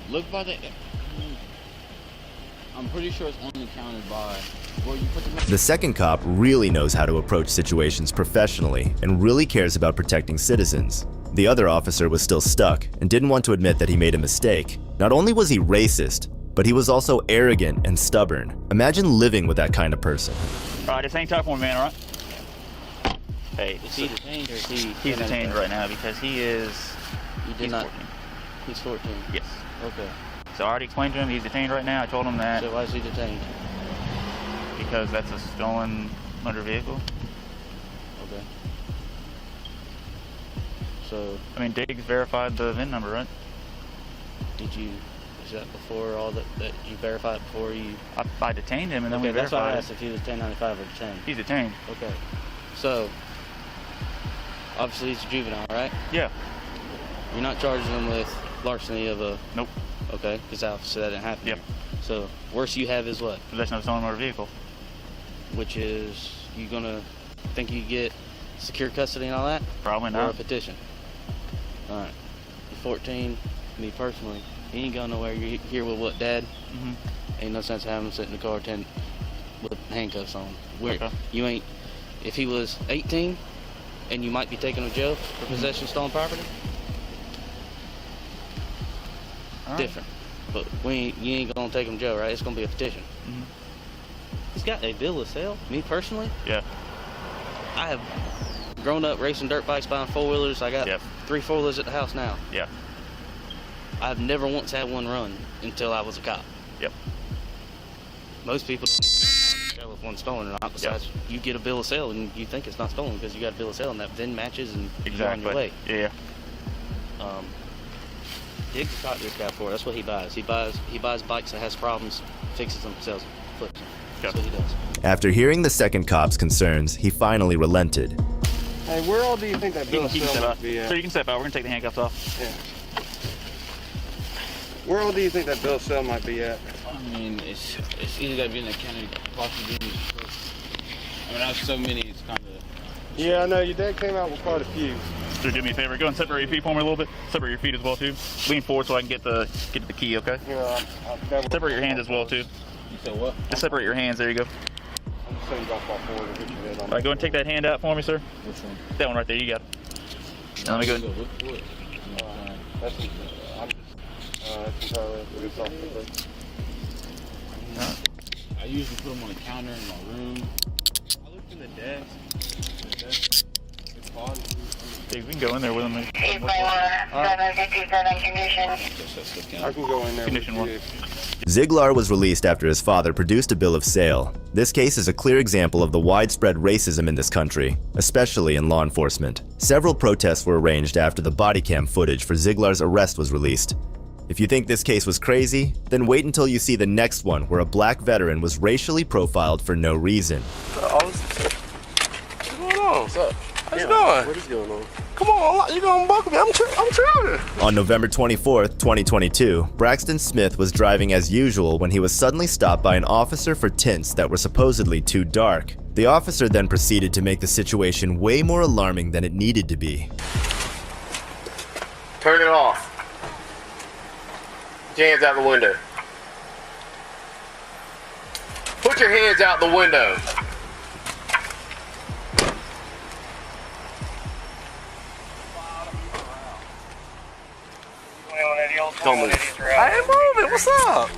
Look by the. I'm pretty sure it's on the counter by where you put The second cop really knows how to approach situations professionally and really cares about protecting citizens. The other officer was still stuck and didn't want to admit that he made a mistake. Not only was he racist, but he was also arrogant and stubborn. Imagine living with that kind of person. All right, just hang tight for me, man, all right? Hey, is he detained or is he? He's detained right now because he is. He's 14. He's 14. Yes. Okay. So I already explained to him he's detained right now. I told him that. So why is he detained? Because that's a stolen motor vehicle. Okay. So. I mean, Diggs verified the VIN number, right? Did you? Is that before all that you verified before you? I detained him and then we verified. That's why I asked if he was 1095 or detained. He's detained. Okay. So. Obviously he's a juvenile, right? Yeah. You're not charging him with larceny of a. Nope. Okay, because obviously that didn't happen. Yep. So, worst you have is what? Possession of a stolen motor vehicle. Which is, you gonna think you get secure custody and all that? Probably not. Or a petition? Alright. You're 14, me personally, you ain't going nowhere. You're here with what, Dad? Mm-hmm. Ain't no sense having him sit in the car with handcuffs on. Okay. You ain't, if he was 18, and you might be taken to jail for possession of stolen property, different, but you ain't gonna take him to jail, right? It's gonna be a petition. Mm-hmm. He's got a bill of sale. Me personally, yeah. I have grown up racing dirt bikes, buying 4-wheelers. I got 3 4-wheelers at the house now. Yeah. I've never once had one run until I was a cop. Yep. Most people don't even know if one's stolen or not. Besides, you get a bill of sale and you think it's not stolen because you got a bill of sale and that VIN matches and you're on your way. Yeah. Diggs caught this guy for it. That's what he buys. He buys bikes that has problems, fixes them, sells them, flips them. That's what he does. After hearing the second cop's concerns, he finally relented. Hey, where all do you think that bill of sale might be at? So you can step out. We're gonna take the handcuffs off. Yeah. Where all do you think that bill of sale might be at? I mean, it's either gotta be in the county, possibly in the court. I mean, I have so many. It's kind of. Yeah, I know. Your dad came out with quite a few. So do me a favor, go and separate your feet for me a little bit. Separate your feet as well too. Lean forward so I can get to the key, okay? Yeah. Separate your hands as well too. You said what? Just separate your hands. There you go. I'm just saying golf ball forward and hit your head on. All right, go and take that hand out for me, sir. Which one? That one right there. You got it. Now let me go. That's entirely good stuff. I usually put them on the counter in my room. I looked in the desk. Hey, we can go in there with them. I can go in there. Condition one. Ziegler was released after his father produced a bill of sale. This case is a clear example of the widespread racism in this country, especially in law enforcement. Several protests were arranged after the bodycam footage for Ziegler's arrest was released. If you think this case was crazy, then wait until you see the next one where a black veteran was racially profiled for no reason. What's going on? What's up? How's it going? What is going on? Come on, you gonna buckle me? I'm trying. On November 24th, 2022, Braxton Smith was driving as usual when he was suddenly stopped by an officer for tints that were supposedly too dark. The officer then proceeded to make the situation way more alarming than it needed to be. Turn it off. Put your hands out the window. Put your hands out the window. Don't move. I ain't moving. What's up?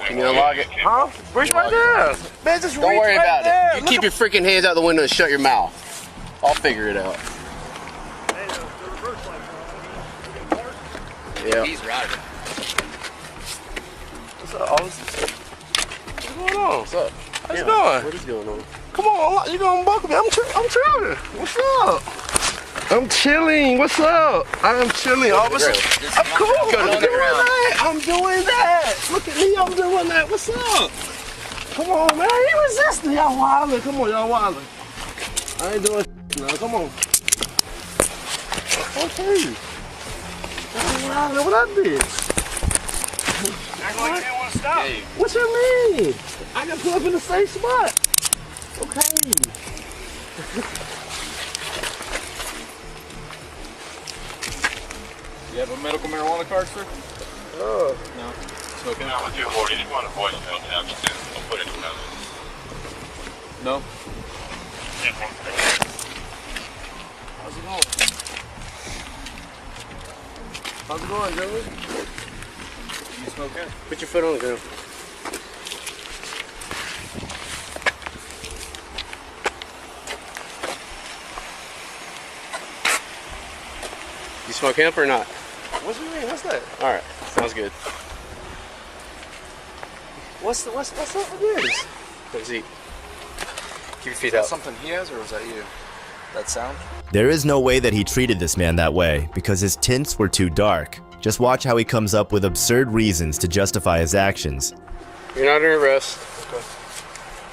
Can you unlock it? Huh? Reach right there. Man, just Don't reach worry right about there. it. You keep your freaking hands out the window and shut your mouth. I'll figure it out. Yeah. He's right. What's up, officer? What's going on? What's up? How you doing? What is going on? Come on, you gonna buckle me? I'm chilling. What's up? I'm chilling. What's up? I'm chilling, officer. I'm cool. I'm doing that. Look at me. I'm doing that. What's up? Come on, man. He resisting. Y'all wildin'. Come on, y'all wildin'. I ain't doing now. Come on. Okay. What I did? Act like you didn't want to stop. Hey. What you mean? I got put up in the safe spot. Okay. You have a medical marijuana card, sir? Oh. No. Smoking? No, with you, Lord, you didn't want to avoid it. Don't put it in No. How's it going? How's it going, Joey? You smoking? Put your foot on the ground. You smoke hemp or not? What do you mean? What's that? All right, sounds good. What's up with this? Let's eat. Keep your feet Is that out. something he has, or was that you? That sound? There is no way that he treated this man that way because his tints were too dark. Just watch how he comes up with absurd reasons to justify his actions. You're not under arrest. Okay.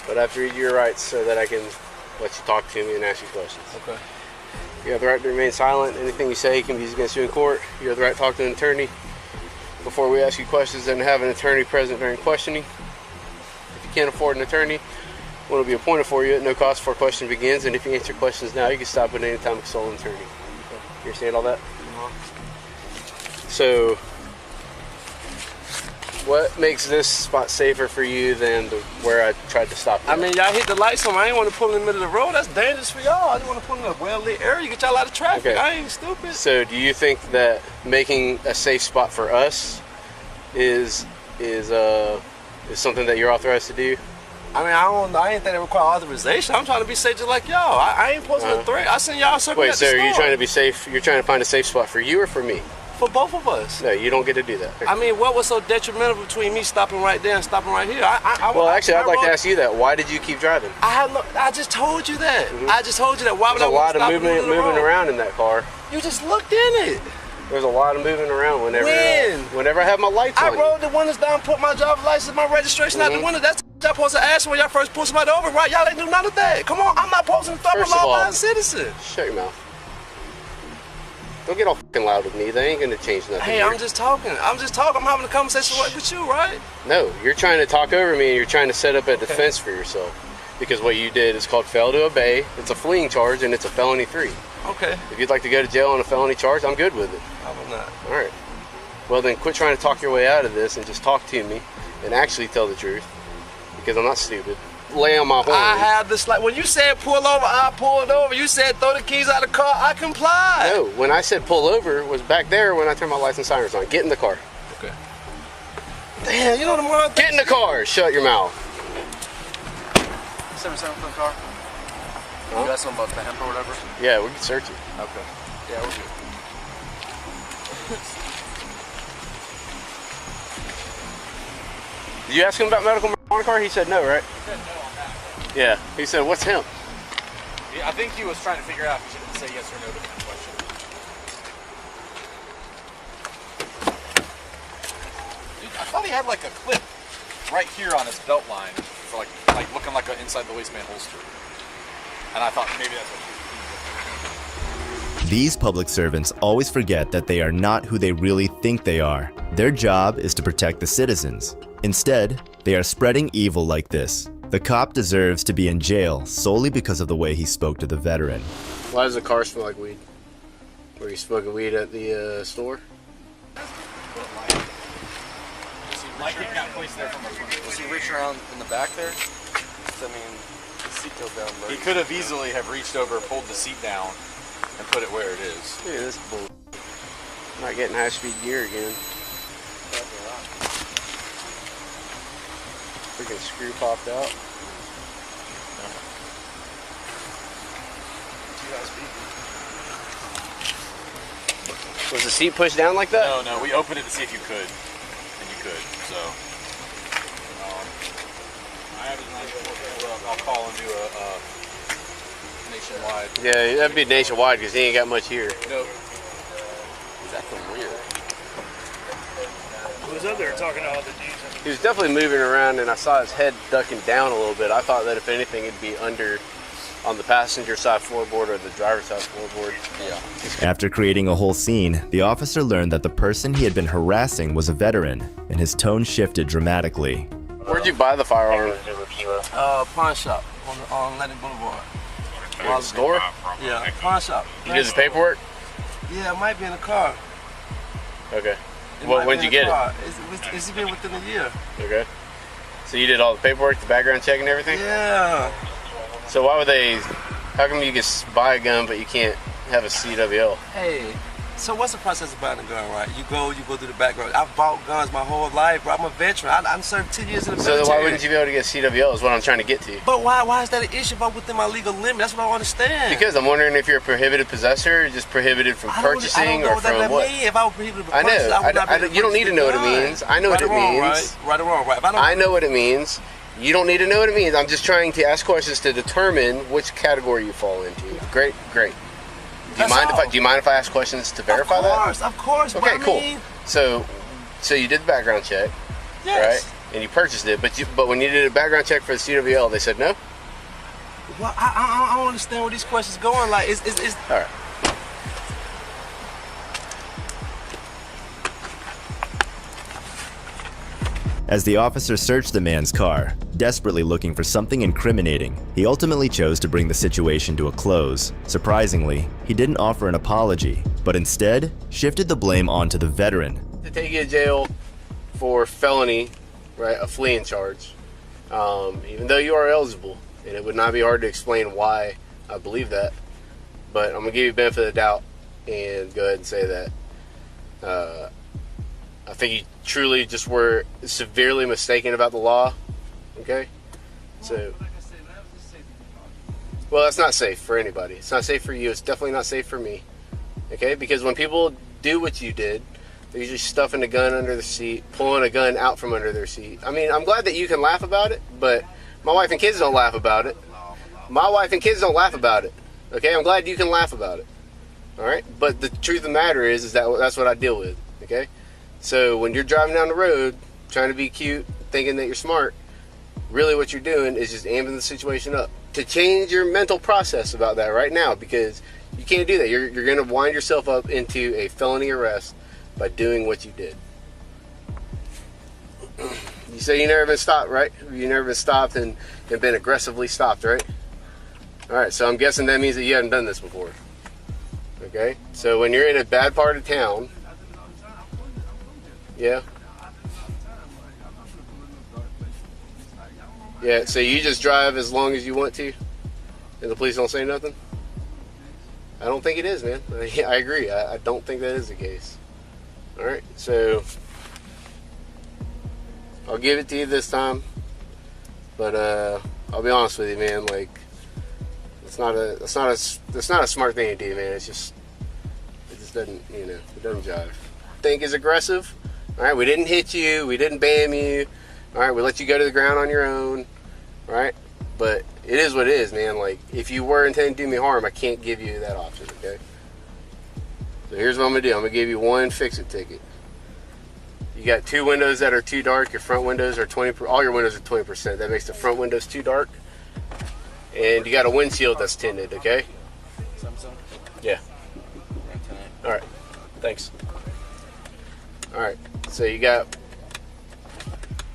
But I have to read your rights so that I can let you talk to me and ask you questions. Okay. You have the right to remain silent. Anything you say can be used against you in court. You have the right to talk to an attorney before we ask you questions and have an attorney present during questioning. If you can't afford an attorney, one will be appointed for you at no cost before question begins. And if you answer questions now, you can stop at any time to consult an attorney. You understand all that? So, what makes this spot safer for you than where I tried to stop you? I mean, y'all hit the lights on. I ain't want to pull in the middle of the road. That's dangerous for y'all. I just want to pull in a well-lit area. Get y'all out of traffic. Okay. I ain't stupid. So, do you think that making a safe spot for us is something that you're authorized to do? I mean, I ain't think it require authorization. I'm trying to be safe just like y'all. I ain't posing a threat. I seen y'all circle Wait, at so the are you store. trying to be safe? You're trying to find a safe spot for you or for me? For both of us. No, you don't get to do that. I mean, what was so detrimental between me stopping right there and stopping right here? Well, actually, I'd like to ask you that. Why did you keep driving? I just told you that. I just told you that. Why would There's I a lot want to of stop in the middle of the moving road? around in that car. You just looked in it. There's a lot of moving around whenever When? I have my lights on. I rolled the windows down, put my driver's license, my registration out the window. That's what y'all supposed to ask when y'all first pull somebody over, right? Y'all ain't do none of that. Come on, I'm not supposed to stop a First of all, law-abiding citizen. Shut your mouth. Don't get all fucking loud with me. They ain't gonna change nothing. Hey, here. I'm just talking. I'm having a conversation with you, right? No, you're trying to talk over me and you're trying to set up a defense for yourself. Because what you did is called fail to obey. It's a fleeing charge and it's a felony 3. Okay. If you'd like to go to jail on a felony charge, I'm good with it. I will not. All right. Well, then quit trying to talk your way out of this and just talk to me and actually tell the truth. Because I'm not stupid. Lay on my horn. I have this, like, when you said pull over, I pulled over. You said throw the keys out of the car, I complied. No, when I said pull over was back there when I turned my license sirens on. Get in the car. Okay. Damn, you know the more I Get in the car. Shut your mouth. 77 for the car? You got something about the hemp or whatever? Yeah, we can search it. Okay. Yeah, we're good. Did you ask him about medical marijuana car? He said no, right? He said no on that. Yeah. He said, what's hemp? Yeah, I think he was trying to figure out if he should say yes or no to that question. Dude, I thought he had like a clip right here on his belt line for like looking like an inside the waistband holster. And I thought maybe that's what he was. These public servants always forget that they are not who they really think they are. Their job is to protect the citizens. Instead, they are spreading evil like this. The cop deserves to be in jail solely because of the way he spoke to the veteran. Why does the car smell like weed? Were you smoking weed at the store? Was he reaching around in the back there? I mean, the seat goes down. He could have easily have reached over, pulled the seat down, and put it where it is. Look at this bull. Not getting high-speed gear again. Freaking screw popped out. Was the seat pushed down like that? No, we opened it to see if you could, and you could, so. I have his license. I'll call and do a nationwide. Yeah, that'd be nationwide because he ain't got much here. Nope. He's acting weird. Who was up there talking to all the dudes? He was definitely moving around, and I saw his head ducking down a little bit. I thought that if anything, it'd be under on the passenger side floorboard or the driver's side floorboard. Yeah. After creating a whole scene, the officer learned that the person he had been harassing was a veteran, and his tone shifted dramatically. Where'd you buy the firearm? Pawn shop on Atlantic Boulevard. The store? Yeah, pawn shop. You did the paperwork? Yeah, it might be in the car. Okay. Well, when'd you get it? It's been within a year. Okay. So you did all the paperwork, the background check and everything? Yeah. So why would they, how come you can buy a gun but you can't have a CWL? Hey, so what's the process of buying a gun, right? You go through the background. I've bought guns my whole life, bro. I'm a veteran. I served 10 years in the military. So why wouldn't you be able to get CWL is what I'm trying to get to. But why is that an issue if I'm within my legal limit? That's what I don't understand. Because I'm wondering if you're a prohibited possessor or just prohibited from purchasing or from what? If I was prohibited from I purchasing, know. I would not be You don't need to know what it means. I know what it means. Right or wrong, right? I know what it means. You don't need to know what it means. I'm just trying to ask questions to determine which category you fall into. Great. Do you mind if I ask questions to verify that? Of course. Okay, cool. So you did the background check, right? And you purchased it, but when you did a background check for the CWL, they said no. Well, I don't understand where these questions going. Like, it's all right. As the officer searched the man's car, desperately looking for something incriminating, he ultimately chose to bring the situation to a close. Surprisingly, he didn't offer an apology, but instead shifted the blame onto the veteran. To take you to jail for felony, right, a fleeing charge, even though you are eligible, and it would not be hard to explain why I believe that, but I'm gonna give you the benefit of the doubt and go ahead and say that I think you truly just were severely mistaken about the law. Okay? So, well, that's not safe for anybody. It's not safe for you. It's definitely not safe for me. Okay? Because when people do what you did, they're usually stuffing a gun under the seat, pulling a gun out from under their seat. I mean, I'm glad that you can laugh about it, but my wife and kids don't laugh about it. My wife and kids don't laugh about it. Okay? I'm glad you can laugh about it. All right? But the truth of the matter is that that's what I deal with. Okay? So when you're driving down the road, trying to be cute, thinking that you're smart, really what you're doing is just amping the situation up. To change your mental process about that right now, because you can't do that. You're going to wind yourself up into a felony arrest by doing what you did. You say you never been stopped, right? You never been stopped and been aggressively stopped, right? All right, so I'm guessing that means that you haven't done this before. Okay? So when you're in a bad part of town, yeah. Yeah, so you just drive as long as you want to, and the police don't say nothing? I don't think it is, man. I agree. I don't think that is the case. All right, so I'll give it to you this time, but I'll be honest with you, man. Like, it's not a smart thing to do, man. It just doesn't, it doesn't jive. Think is aggressive. All right, we didn't hit you, we didn't bam you. All right, we let you go to the ground on your own. All right, but it is what it is, man. Like, if you were intending to do me harm, I can't give you that option. Okay. So here's what I'm gonna do. I'm gonna give you one fix-it ticket. You got two windows that are too dark. Your front windows are 20%. All your windows are 20%. That makes the front windows too dark. And you got a windshield that's tinted. Okay. Yeah. All right. Thanks. All right. So you got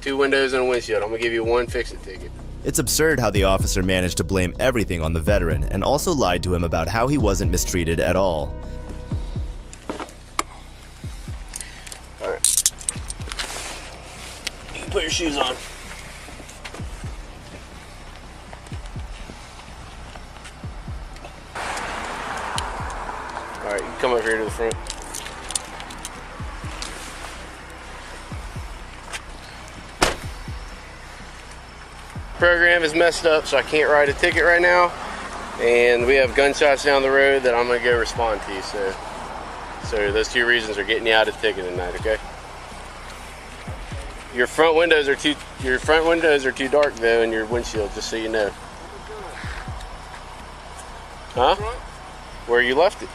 two windows and a windshield. I'm gonna give you one fix-it ticket. It's absurd how the officer managed to blame everything on the veteran and also lied to him about how he wasn't mistreated at all. Alright. You can put your shoes on. Alright, you can come over here to the front. Program is messed up, so I can't write a ticket right now, and we have gunshots down the road that I'm gonna go respond to. So those two reasons are getting you out of the ticket tonight. Okay. Your front windows are too dark though, in your windshield, just so you know. Huh? Where you left it.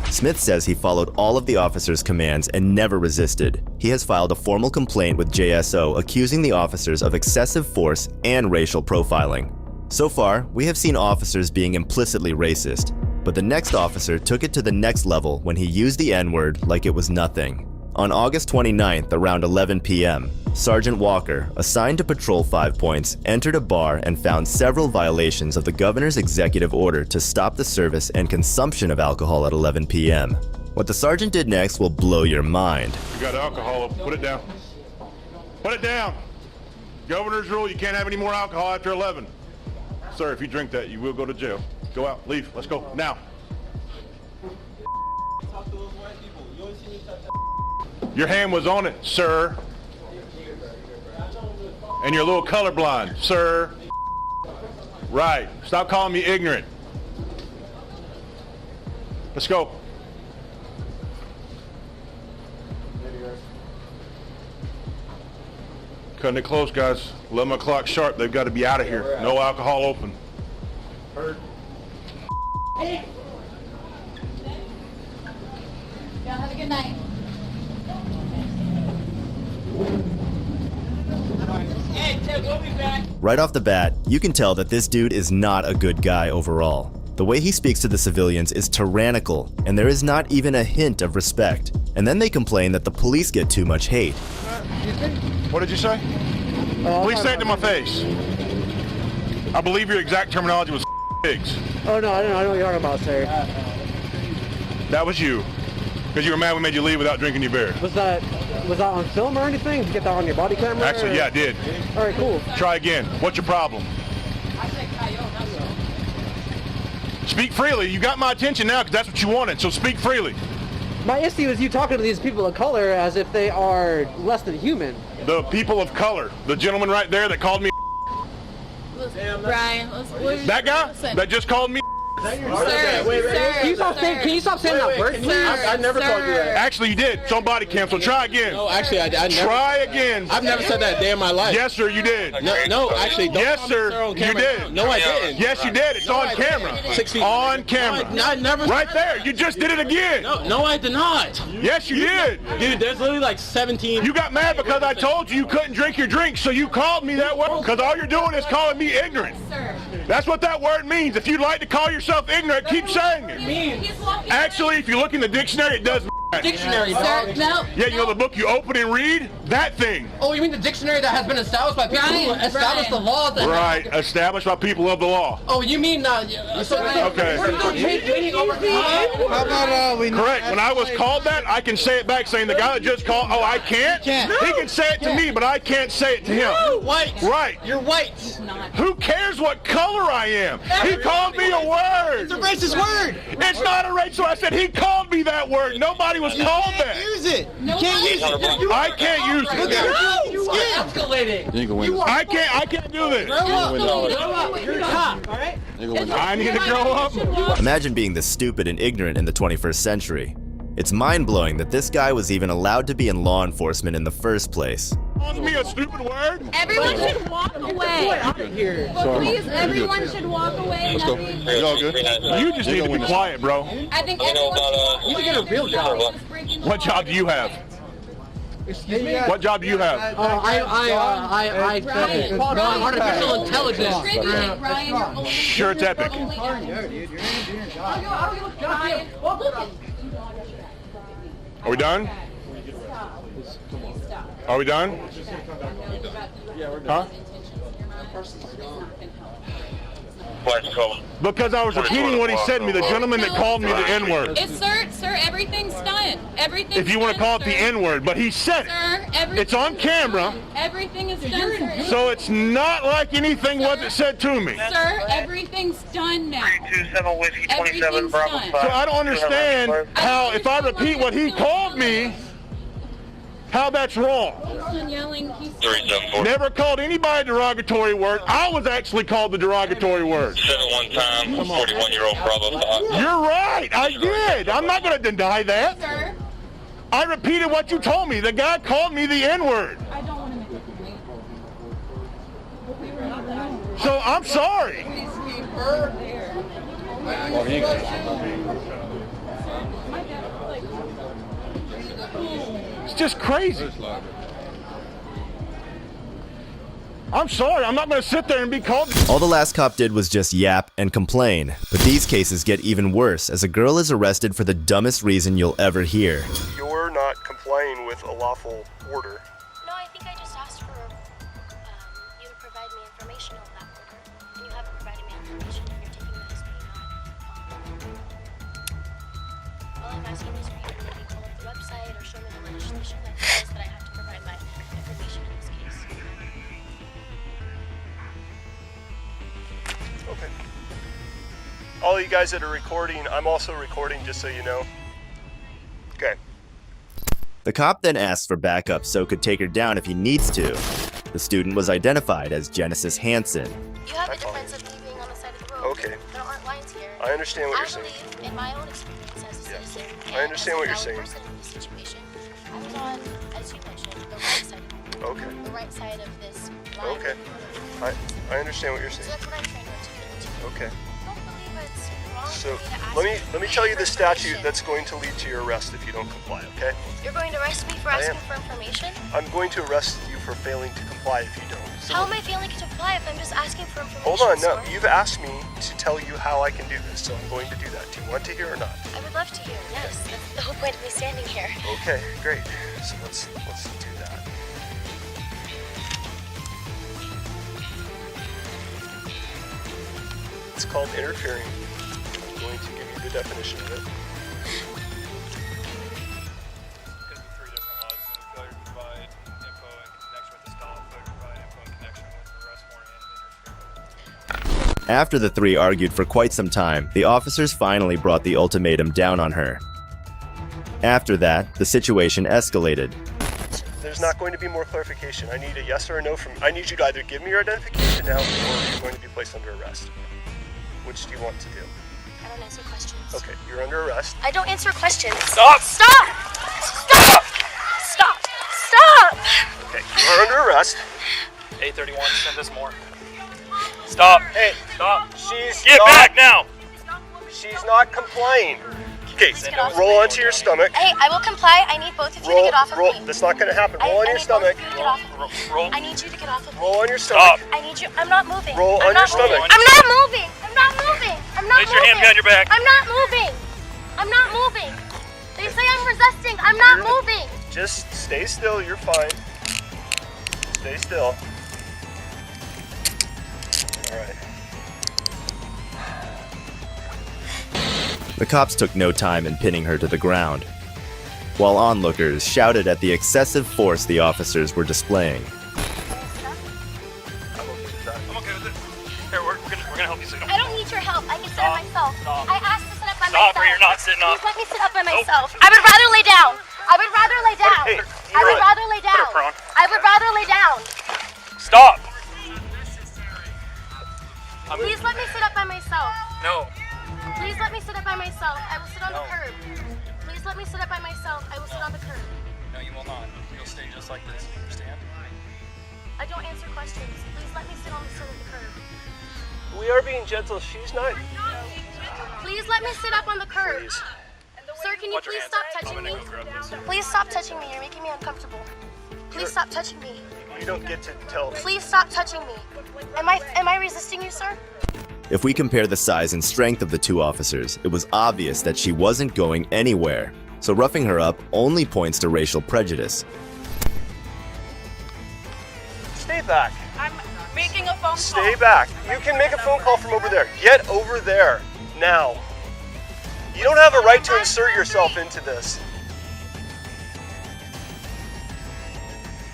Smith says he followed all of the officer's commands and never resisted. He has filed a formal complaint with JSO accusing the officers of excessive force and racial profiling. So far, we have seen officers being implicitly racist, but the next officer took it to the next level when he used the N-word like it was nothing. On August 29th, around 11 p.m., Sergeant Walker, assigned to patrol 5 Points, entered a bar and found several violations of the governor's executive order to stop the service and consumption of alcohol at 11 p.m. What the sergeant did next will blow your mind. You got alcohol, put it down. Put it down! Governor's rule, you can't have any more alcohol after 11. Sir, if you drink that, you will go to jail. Go out, leave, let's go, now. Your hand was on it, sir. And you're a little colorblind, sir. Right. Stop calling me ignorant. Let's go. Cutting it close, guys. 11 o'clock sharp. They've got to be out of here. No alcohol open. Heard. Y'all have a good night. Right off the bat, you can tell that this dude is not a good guy overall. The way he speaks to the civilians is tyrannical, and there is not even a hint of respect. And then they complain that the police get too much hate. What did you say? Please say it to my face. I believe your exact terminology was pigs. Oh no, I don't know what you're talking about, sir. That was you. Because you were mad we made you leave without drinking your beer. Was that on film or anything? Did you get that on your body camera? Actually, yeah, I did. All right, cool. Try again. What's your problem? Speak freely. You got my attention now because that's what you wanted, so speak freely. My issue is you talking to these people of color as if they are less than human. The people of color. The gentleman right there that called me Brian, that guy that just called me Can you stop saying that word, please? I never called you that. Actually, you did. It's on body cam, so try again. No, actually, I never. Try again. I've never said that a day in my life. Yes, sir, you did. No, actually, don't. Yes, sir, you did. No, I didn't. Yes, you did. It's on camera. 6 feet. On camera. No, I never. Right there. You just did it again. No, I did not. Yes, you did. Dude, there's literally like 17. You got mad because I told you couldn't drink your drink, so you called me that word because all you're doing is calling me ignorant. That's what that word means. If you'd like to call yourself ignorant, keep saying it. Actually, if you look in the dictionary, it does. Dictionary, dog. No. Yeah, you know the book you open and read? That thing. Oh, you mean the dictionary that has been established by people who established the law? Right, established by people of the law. Oh, you mean Okay. How about Correct. When I was called that, I can say it back saying the guy that just called, oh, I can't? He can say it to me, but I can't say it to him. White. Right. You're white. Who cares what color I am? He called me a word. It's a racist word. It's not a racist word. I said he called me that word. Nobody was called that. Use it. No, you can't use it. I can't use it. You are escalating. I can't do this. Grow up. You're a cop, all right? I need to grow up. Imagine being this stupid and ignorant in the 21st century. It's mind-blowing that this guy was even allowed to be in law enforcement in the first place. Calling me a stupid word? Everyone should walk away. But please, everyone should walk away. Let's go. It's all good. You just need to be quiet, bro. I think everyone You get a real job. What job do you have? What job do you have? I artificial intelligence. Ryan, you're only Sure, it's epic. Are we done? Are we done? Huh? Because I was repeating what he said to me, the gentleman that called me the N-word. Sir, everything's done. Everything's If you want to call it the N-word, but he said it. It's on camera. Everything is done, sir. So it's not like anything wasn't said to me. Sir, everything's done now. 327 Whiskey 27 Bravo 5. So I don't understand how, if I repeat what he called me, how that's wrong. Yelling, Never called anybody a derogatory word. I was actually called the derogatory word. 71 times, 41-year-old Bravo 5. You're right, I did. I'm not going to deny that. Sir. I repeated what you told me. The guy called me the N-word. I don't want to make it. So I'm sorry. It's just crazy. I'm sorry, I'm not going to sit there and be called. All the last cop did was just yap and complain, but these cases get even worse as a girl is arrested for the dumbest reason you'll ever hear. You're not complying with a lawful order. No, I think I just asked for you to provide me information on that order, and you haven't provided me information, and you're taking that as being not. All I'm asking is for you to maybe pull up the website or show me the legislation that says that I have to provide my information in this case. Okay. All you guys that are recording, I'm also recording, just so you know. Okay. The cop then asks for backup so could take her down if he needs to. The student was identified as Genesis Hansen. You have the defense of me being on the side of the road. Okay. There aren't lines here. I understand what you're saying. I believe, in my own experience as a citizen, I understand what you're saying. person in this situation, I was on, as you mentioned, the right side of the road. Okay. The right side of this line. Okay. I understand what you're So saying. that's what I'm trying to articulate to you. Okay. I don't believe it's wrong So for me to ask let me tell you for the statute information. that's going to lead to your arrest if you don't comply, okay? You're going to arrest me for I asking am. for information? I'm going to arrest you for failing to comply if you don't. So How am I failing to comply if I'm just asking for information? hold on, no, sir? you've asked me to tell you how I can do this, so I'm going to do that. Do you want to hear or not? I would love to hear, yes. That's the whole point of me standing here. Okay, great. So let's do that. It's called interfering. I'm going to give you the definition of it. After the three argued for quite some time, the officers finally brought the ultimatum down on her. After that, the situation escalated. There's not going to be more clarification. I need a yes or a no from. I need you to either give me your identification now, or you're going to be placed under arrest. Which do you want to do? I don't answer questions. Okay, you're under arrest. I don't answer questions. Stop! Stop! Stop! Stop! Stop! Okay, you're under arrest. 831, send us more. Stop. Hey, stop. She's Get not, back now. She's not complying. Okay, get off roll onto your stomach. Hey, I will comply. I need both of you to get off of me. That's not going to happen. Roll on your stomach. Roll. I need you to get off of me. Roll on your stomach. I need you. I'm not moving. Roll I'm on not your stomach. moving. I'm not moving. I'm not moving. I'm not Place your hand behind your back. I'm not moving. I'm not moving. They say I'm resisting. I'm not moving. Just stay still. You're fine. Stay still. All right. The cops took no time in pinning her to the ground, while onlookers shouted at the excessive force the officers were displaying. I'm okay with it. Here, we're gonna help you sit up. I don't need your help. I can sit up myself. I asked to sit up by Stop, myself. or you're not sitting up. Please let me sit up by myself. I would rather lay down. I would rather lay down. I would rather lay down. Put her prone. I would rather lay down. Stop. Please let me sit up by myself. No. Please let me sit up by myself. I will sit on the curb. Please let me sit up by myself. I will sit on the curb. No, you will not. You'll stay just like this. You understand? I don't answer questions. Please let me sit on the side of the curb. We are being gentle. She's not. Please let me sit up on the curb. Please. Sir, can you please stop touching me? Please stop touching me. You're making me uncomfortable. Please stop touching me. You don't get to tell. Please stop touching me. Am I resisting you, sir? If we compare the size and strength of the two officers, it was obvious that she wasn't going anywhere, so roughing her up only points to racial prejudice. back. I'm making a phone call. Stay back. You can make a phone call from over there. Get over there now. You don't have a right to insert yourself into this.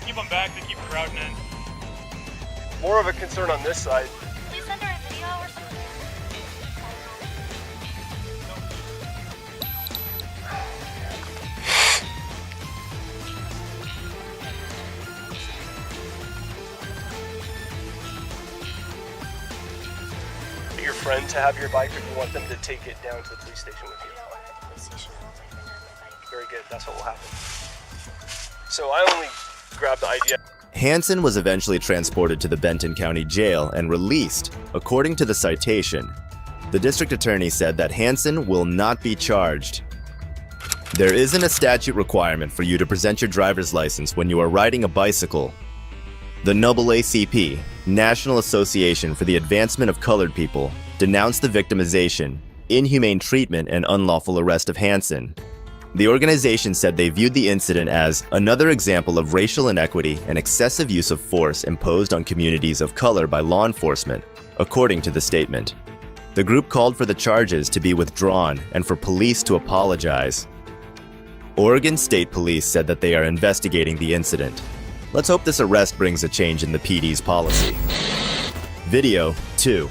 Keep them back, they keep crowding in. More of a concern on this side. Please send her a video or something. Your friend to have your bike, or do you want them to take it down to the police station with you? I don't want to police station. I want my friend to have my bike. Very good. That's what will happen. So I only grabbed the idea. Hansen was eventually transported to the Benton County Jail and released, according to the citation. The district attorney said that Hansen will not be charged. There isn't a statute requirement for you to present your driver's license when you are riding a bicycle. The NAACP, National Association for the Advancement of Colored People, denounced the victimization, inhumane treatment, and unlawful arrest of Hansen. The organization said they viewed the incident as another example of racial inequity and excessive use of force imposed on communities of color by law enforcement, according to the statement. The group called for the charges to be withdrawn and for police to apologize. Oregon State Police said that they are investigating the incident. Let's hope this arrest brings a change in the PD's policy. Video 2.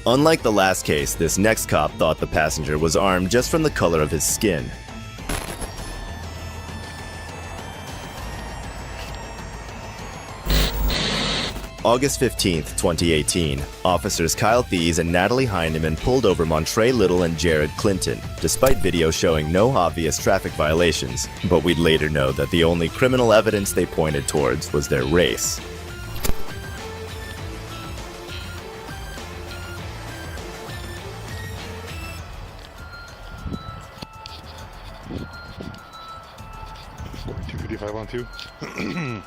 Unlike the last case, this next cop thought the passenger was armed just from the color of his skin. August 15th, 2018, officers Kyle Thies and Natalie Heineman pulled over Montre Little and Jared Clinton, despite video showing no obvious traffic violations, but we'd later know that the only criminal evidence they pointed towards was their race. $255 on 2.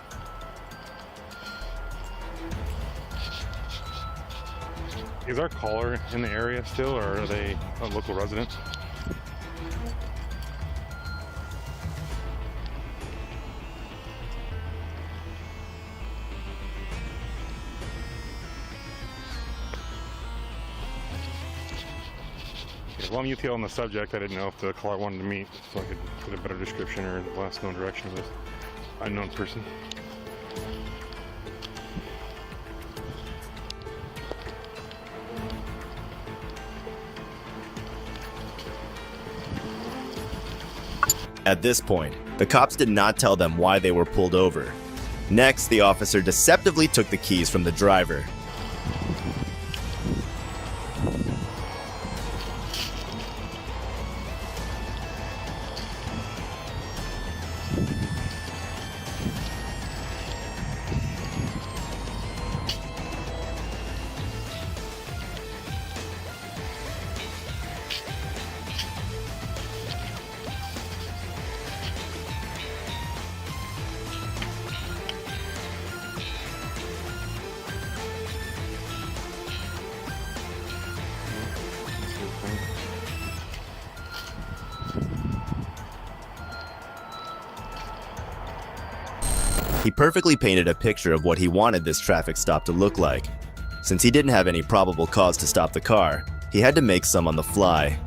Is our caller in the area still, or are they a local resident? Well, I'm UTL on the subject. I didn't know if the caller wanted to meet, so I could get a better description or the last known direction of this unknown person. At this point, the cops did not tell them why they were pulled over. Next, the officer deceptively took the keys from the driver. He perfectly painted a picture of what he wanted this traffic stop to look like. Since he didn't have any probable cause to stop the car, he had to make some on the fly.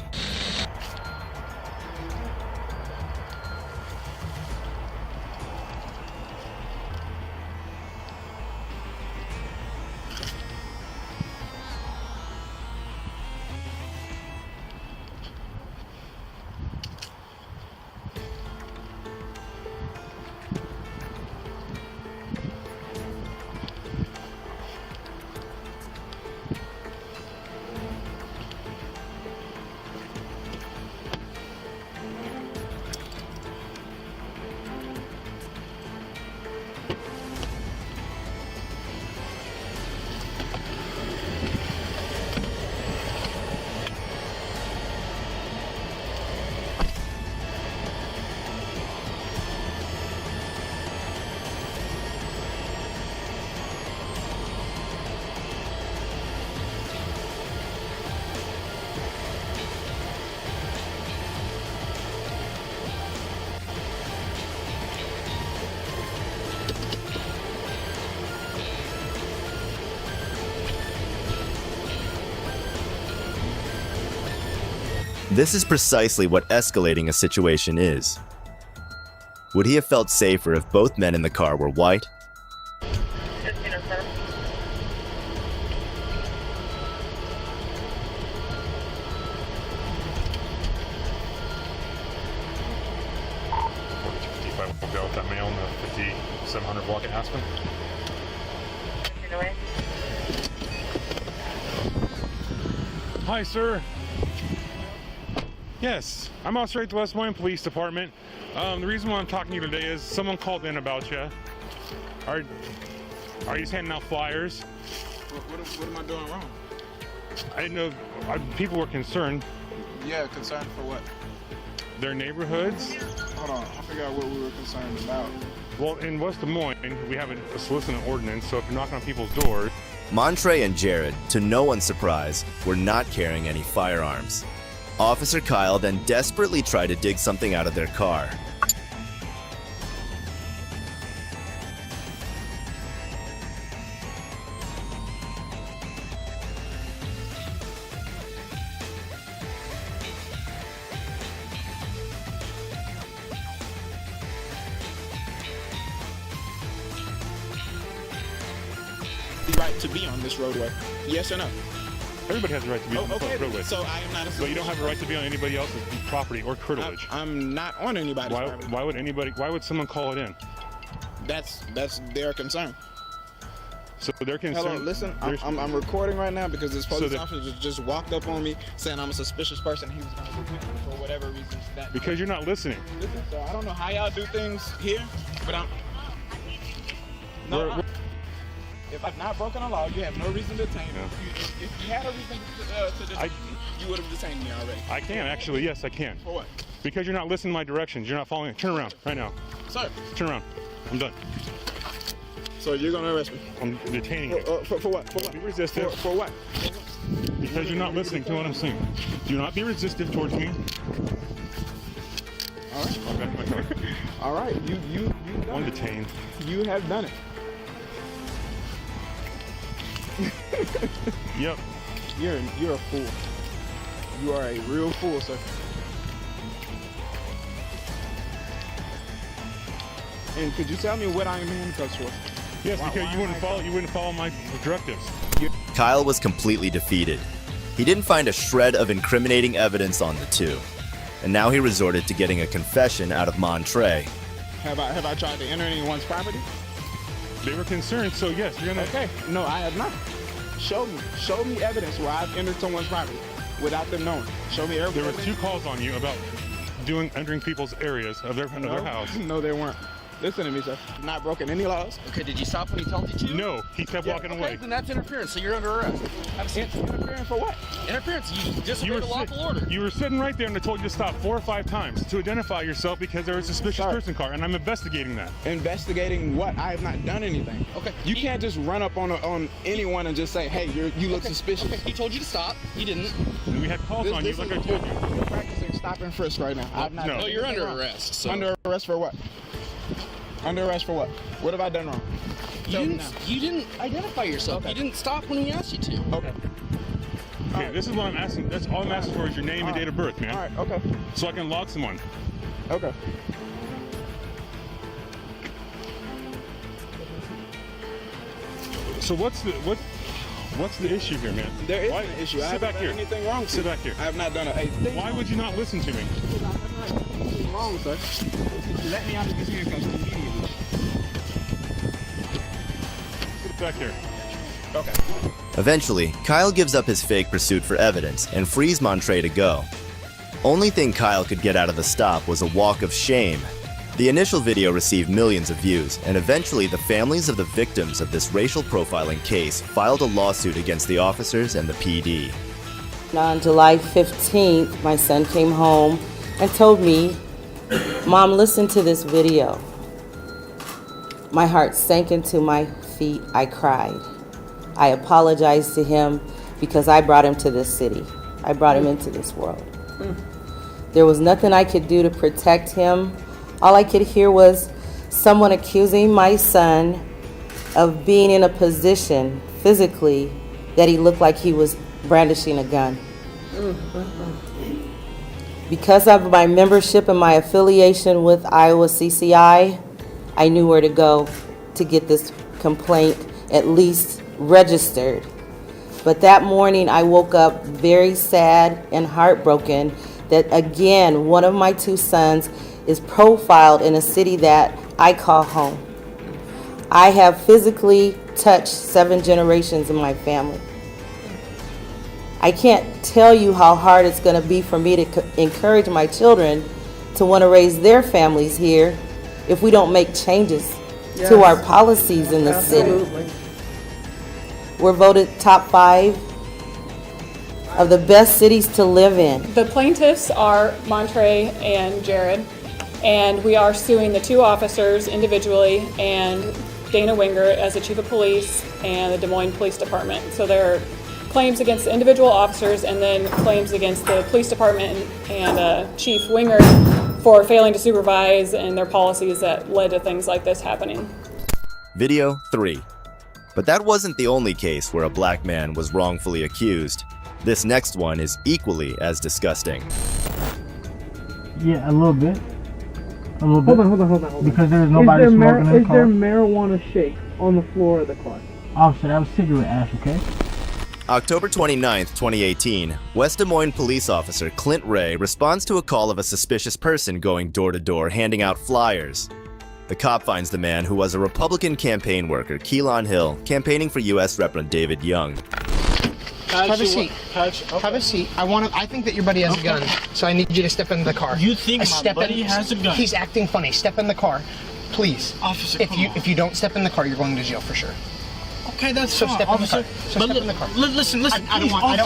This is precisely what escalating a situation is. Would he have felt safer if both men in the car were white? Go with that male in the 5700 block at Aspen. Hi, sir. Yes, I'm Officer at the West Des Moines Police Department. The reason why I'm talking to you today is someone called in about you. Are you just handing out flyers? What am I doing wrong? I didn't know. People were concerned. Yeah, concerned for what? Their neighborhoods. Hold on, I forgot what we were concerned about. Well, in West Des Moines, we have a soliciting ordinance, so if you're knocking on people's doors. Montre and Jared, to no one's surprise, were not carrying any firearms. Officer Kyle then desperately tried to dig something out of their car. The right to be on this roadway? Yes or no? Everybody has the right to be on the roadway. So I am not a. But you don't have the right to be on anybody else's property or curtilage. I'm not on anybody's property. Why would someone call it in? That's their concern. So they're concerned. Hello, listen. I'm recording right now because this police officer just walked up on me saying I'm a suspicious person. He was going to detain me for whatever reason. Because you're not listening. Listen, so I don't know how y'all do things here, but I'm. If I've not broken a law, you have no reason to detain me. If you had a reason to detain me, you would have detained me already. I can, actually. Yes, I can. For what? Because you're not listening to my directions. You're not following. Turn around right now. Sir. Turn around. I'm done. So you're going to arrest me? I'm detaining you. For what? For what? Be resistive. For what? Because you're not listening to what I'm saying. Do not be resistive towards me. All right. Okay. All right. You I'm detained. You have done it. Yep. You're a fool. You are a real fool, sir. And could you tell me what I am handcuffed for? Yes, because you wouldn't follow my directives. Kyle was completely defeated. He didn't find a shred of incriminating evidence on the two, and now he resorted to getting a confession out of Montre. Have I tried to enter anyone's property? They were concerned, so yes, you're gonna. Okay, no, I have not. Show me evidence where I've entered someone's property without them knowing. Show me evidence. There were 2 calls on you about entering people's areas of their house. No, they weren't. Listen to me, sir. I've not broken any laws. Okay, did you stop when he told you to? No, he kept walking away. Then that's interference, so you're under arrest. Interference for what? Interference, you disobeyed a lawful order. You were sitting right there and I told you to stop 4 or 5 times to identify yourself because there was a suspicious person car, and I'm investigating that. Investigating what? I have not done anything. Okay. You can't just run up on anyone and just say, hey, you look suspicious. Okay, he told you to stop. He didn't. And we had calls on you like I told you. You're practicing stop and frisk right now. I've not No, you're under arrest. So. Under arrest for what? Under arrest for what? What have I done wrong? You didn't identify yourself. Okay. You didn't stop when he asked you to. Okay. Okay, this is what I'm asking. That's all I'm asking for is your name and date of birth, man. All right, okay. So I can log someone. Okay. So what's the issue here, man? There is an issue. I haven't done anything wrong. Sit back here. I have not done a thing. Why would you not listen to me? Nothing wrong, sir. Let me out of this handcuffs immediately. Sit back here. Okay. Eventually, Kyle gives up his fake pursuit for evidence and frees Montre to go. Only thing Kyle could get out of the stop was a walk of shame. The initial video received millions of views, and eventually the families of the victims of this racial profiling case filed a lawsuit against the officers and the PD. On July 15th, my son came home and told me, "Mom, listen to this video." My heart sank into my feet. I cried. I apologized to him because I brought him to this city. I brought him into this world. There was nothing I could do to protect him. All I could hear was someone accusing my son of being in a position physically that he looked like he was brandishing a gun. Because of my membership and my affiliation with Iowa CCI, I knew where to go to get this complaint at least registered. But that morning I woke up very sad and heartbroken that again, one of my two sons is profiled in a city that I call home. I have physically touched 7 generations in my family. I can't tell you how hard it's going to be for me to encourage my children to want to raise their families here if we don't make changes to our policies in the city. We're voted top 5 of the best cities to live in. The plaintiffs are Montre and Jared, and we are suing the 2 officers individually and Dana Winger as the chief of police and the Des Moines Police Department. So there are claims against the individual officers and then claims against the police department and Chief Winger for failing to supervise and their policies that led to things like this happening. Video 3. But that wasn't the only case where a black man was wrongfully accused. This next one is equally as disgusting. Yeah, a little bit. A little bit. Hold on. Because there's nobody smoking in the car. Is there marijuana shake on the floor of the car? Officer, that was cigarette ash, okay? October 29th, 2018, West Des Moines police officer Clint Ray responds to a call of a suspicious person going door to door handing out flyers. The cop finds the man who was a Republican campaign worker, Keelan Hill, campaigning for U.S. Rep. David Young. Have a seat. Have a seat. I think that your buddy has a gun, so I need you to step in the car. You think my buddy has a gun? He's acting funny. Step in the car, please. Officer, if you don't step in the car, you're going to jail for sure. Okay, that's so fine, step officer. in the car. So step in the car. Listen.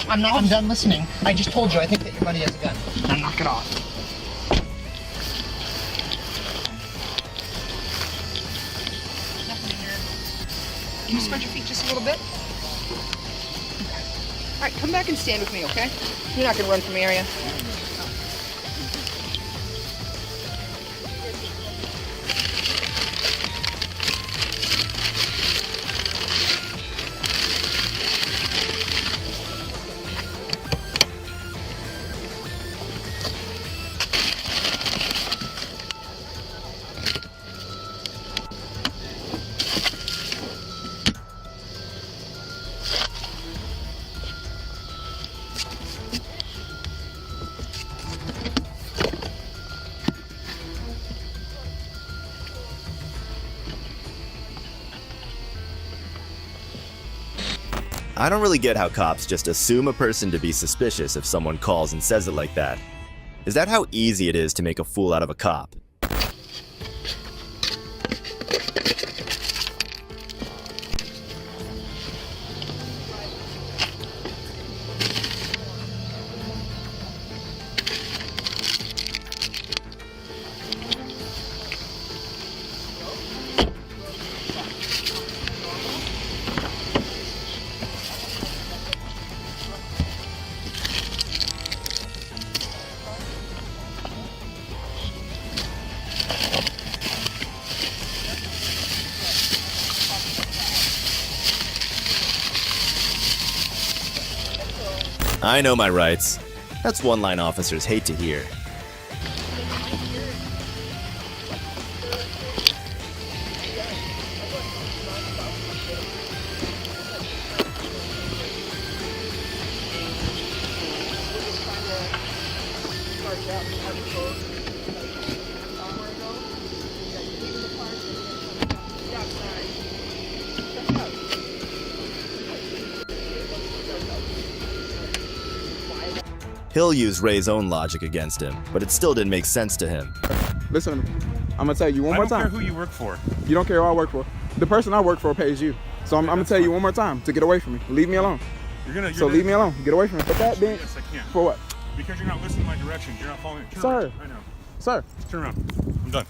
I'm done listening. I just told you I think that your buddy has a gun. Now knock it off. Can you spread your feet just a little bit? All right, come back and stand with me, okay? You're not gonna run from the area. I don't really get how cops just assume a person to be suspicious if someone calls and says it like that. Is that how easy it is to make a fool out of a cop? I know my rights. That's one line officers hate to hear. Hill used Ray's own logic against him, but it still didn't make sense to him. Listen to me. I'm gonna tell you one more time. I don't care who you work for. You don't care who I work for. The person I work for pays you. So I'm gonna tell you one more time to get away from me. Leave me alone. Leave me alone. Get away from me. But that being, yes, I can. For what? Because you're not listening to my directions. You're not following. Turn Sir. around. I know. Sir. Turn around. I'm done.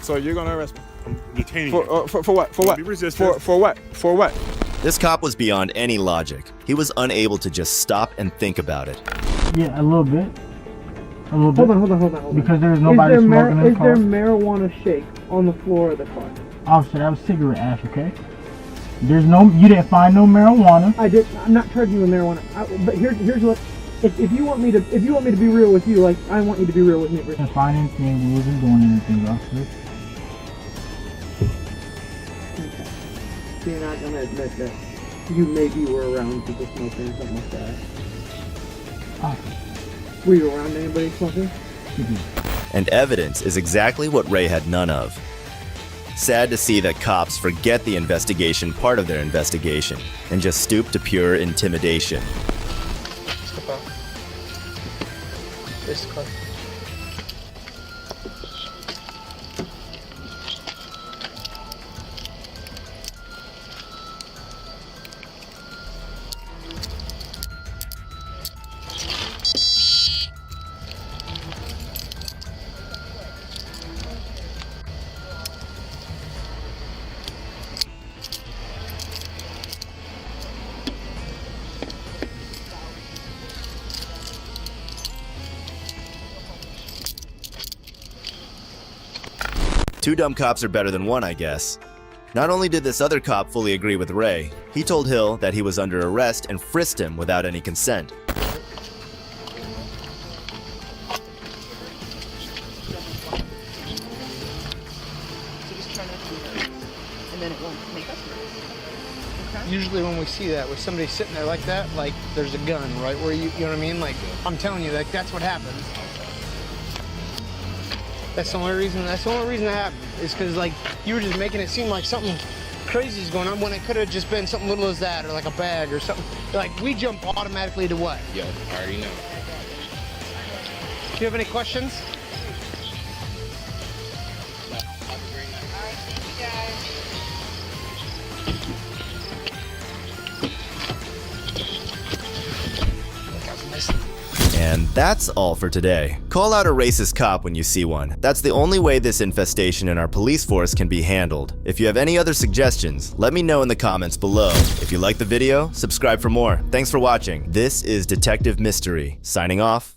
So you're gonna arrest me? I'm detaining you. For what? For what? Be resistant. For what? For what? This cop was beyond any logic. He was unable to just stop and think about it. Yeah, a little bit. A little bit. Hold on. Because there's nobody smoking in the car. Is there marijuana shake on the floor of the car? Officer, that was cigarette ash, okay? You didn't find no marijuana. I'm not charging you with marijuana. But here's If you want me to be real with you, like I want you to be real with me. I didn't find anything. We wasn't doing anything, officer. Okay. So you're not gonna admit that you maybe were around people smoking or something like that. Were you around anybody smoking? And evidence is exactly what Ray had none of. Sad to see that cops forget the investigation part of their investigation and just stoop to pure intimidation. Step out. This car. Two dumb cops are better than one, I guess. Not only did this other cop fully agree with Ray, he told Hill that he was under arrest and frisked him without any consent. Usually when we see that, with somebody sitting there like that, like there's a gun, right? Where you know what I mean? Like, I'm telling you, like that's what happens. That's the only reason that happened, is because like you were just making it seem like something crazy is going on when it could have just been something little as that, or like a bag or something. Like we jump automatically to what? Yo, I already know. Do you have any questions? And that's all for today. Call out a racist cop when you see one. That's the only way this infestation in our police force can be handled. If you have any other suggestions, let me know in the comments below. If you like the video, subscribe for more. Thanks for watching. This is Detective Mystery, signing off.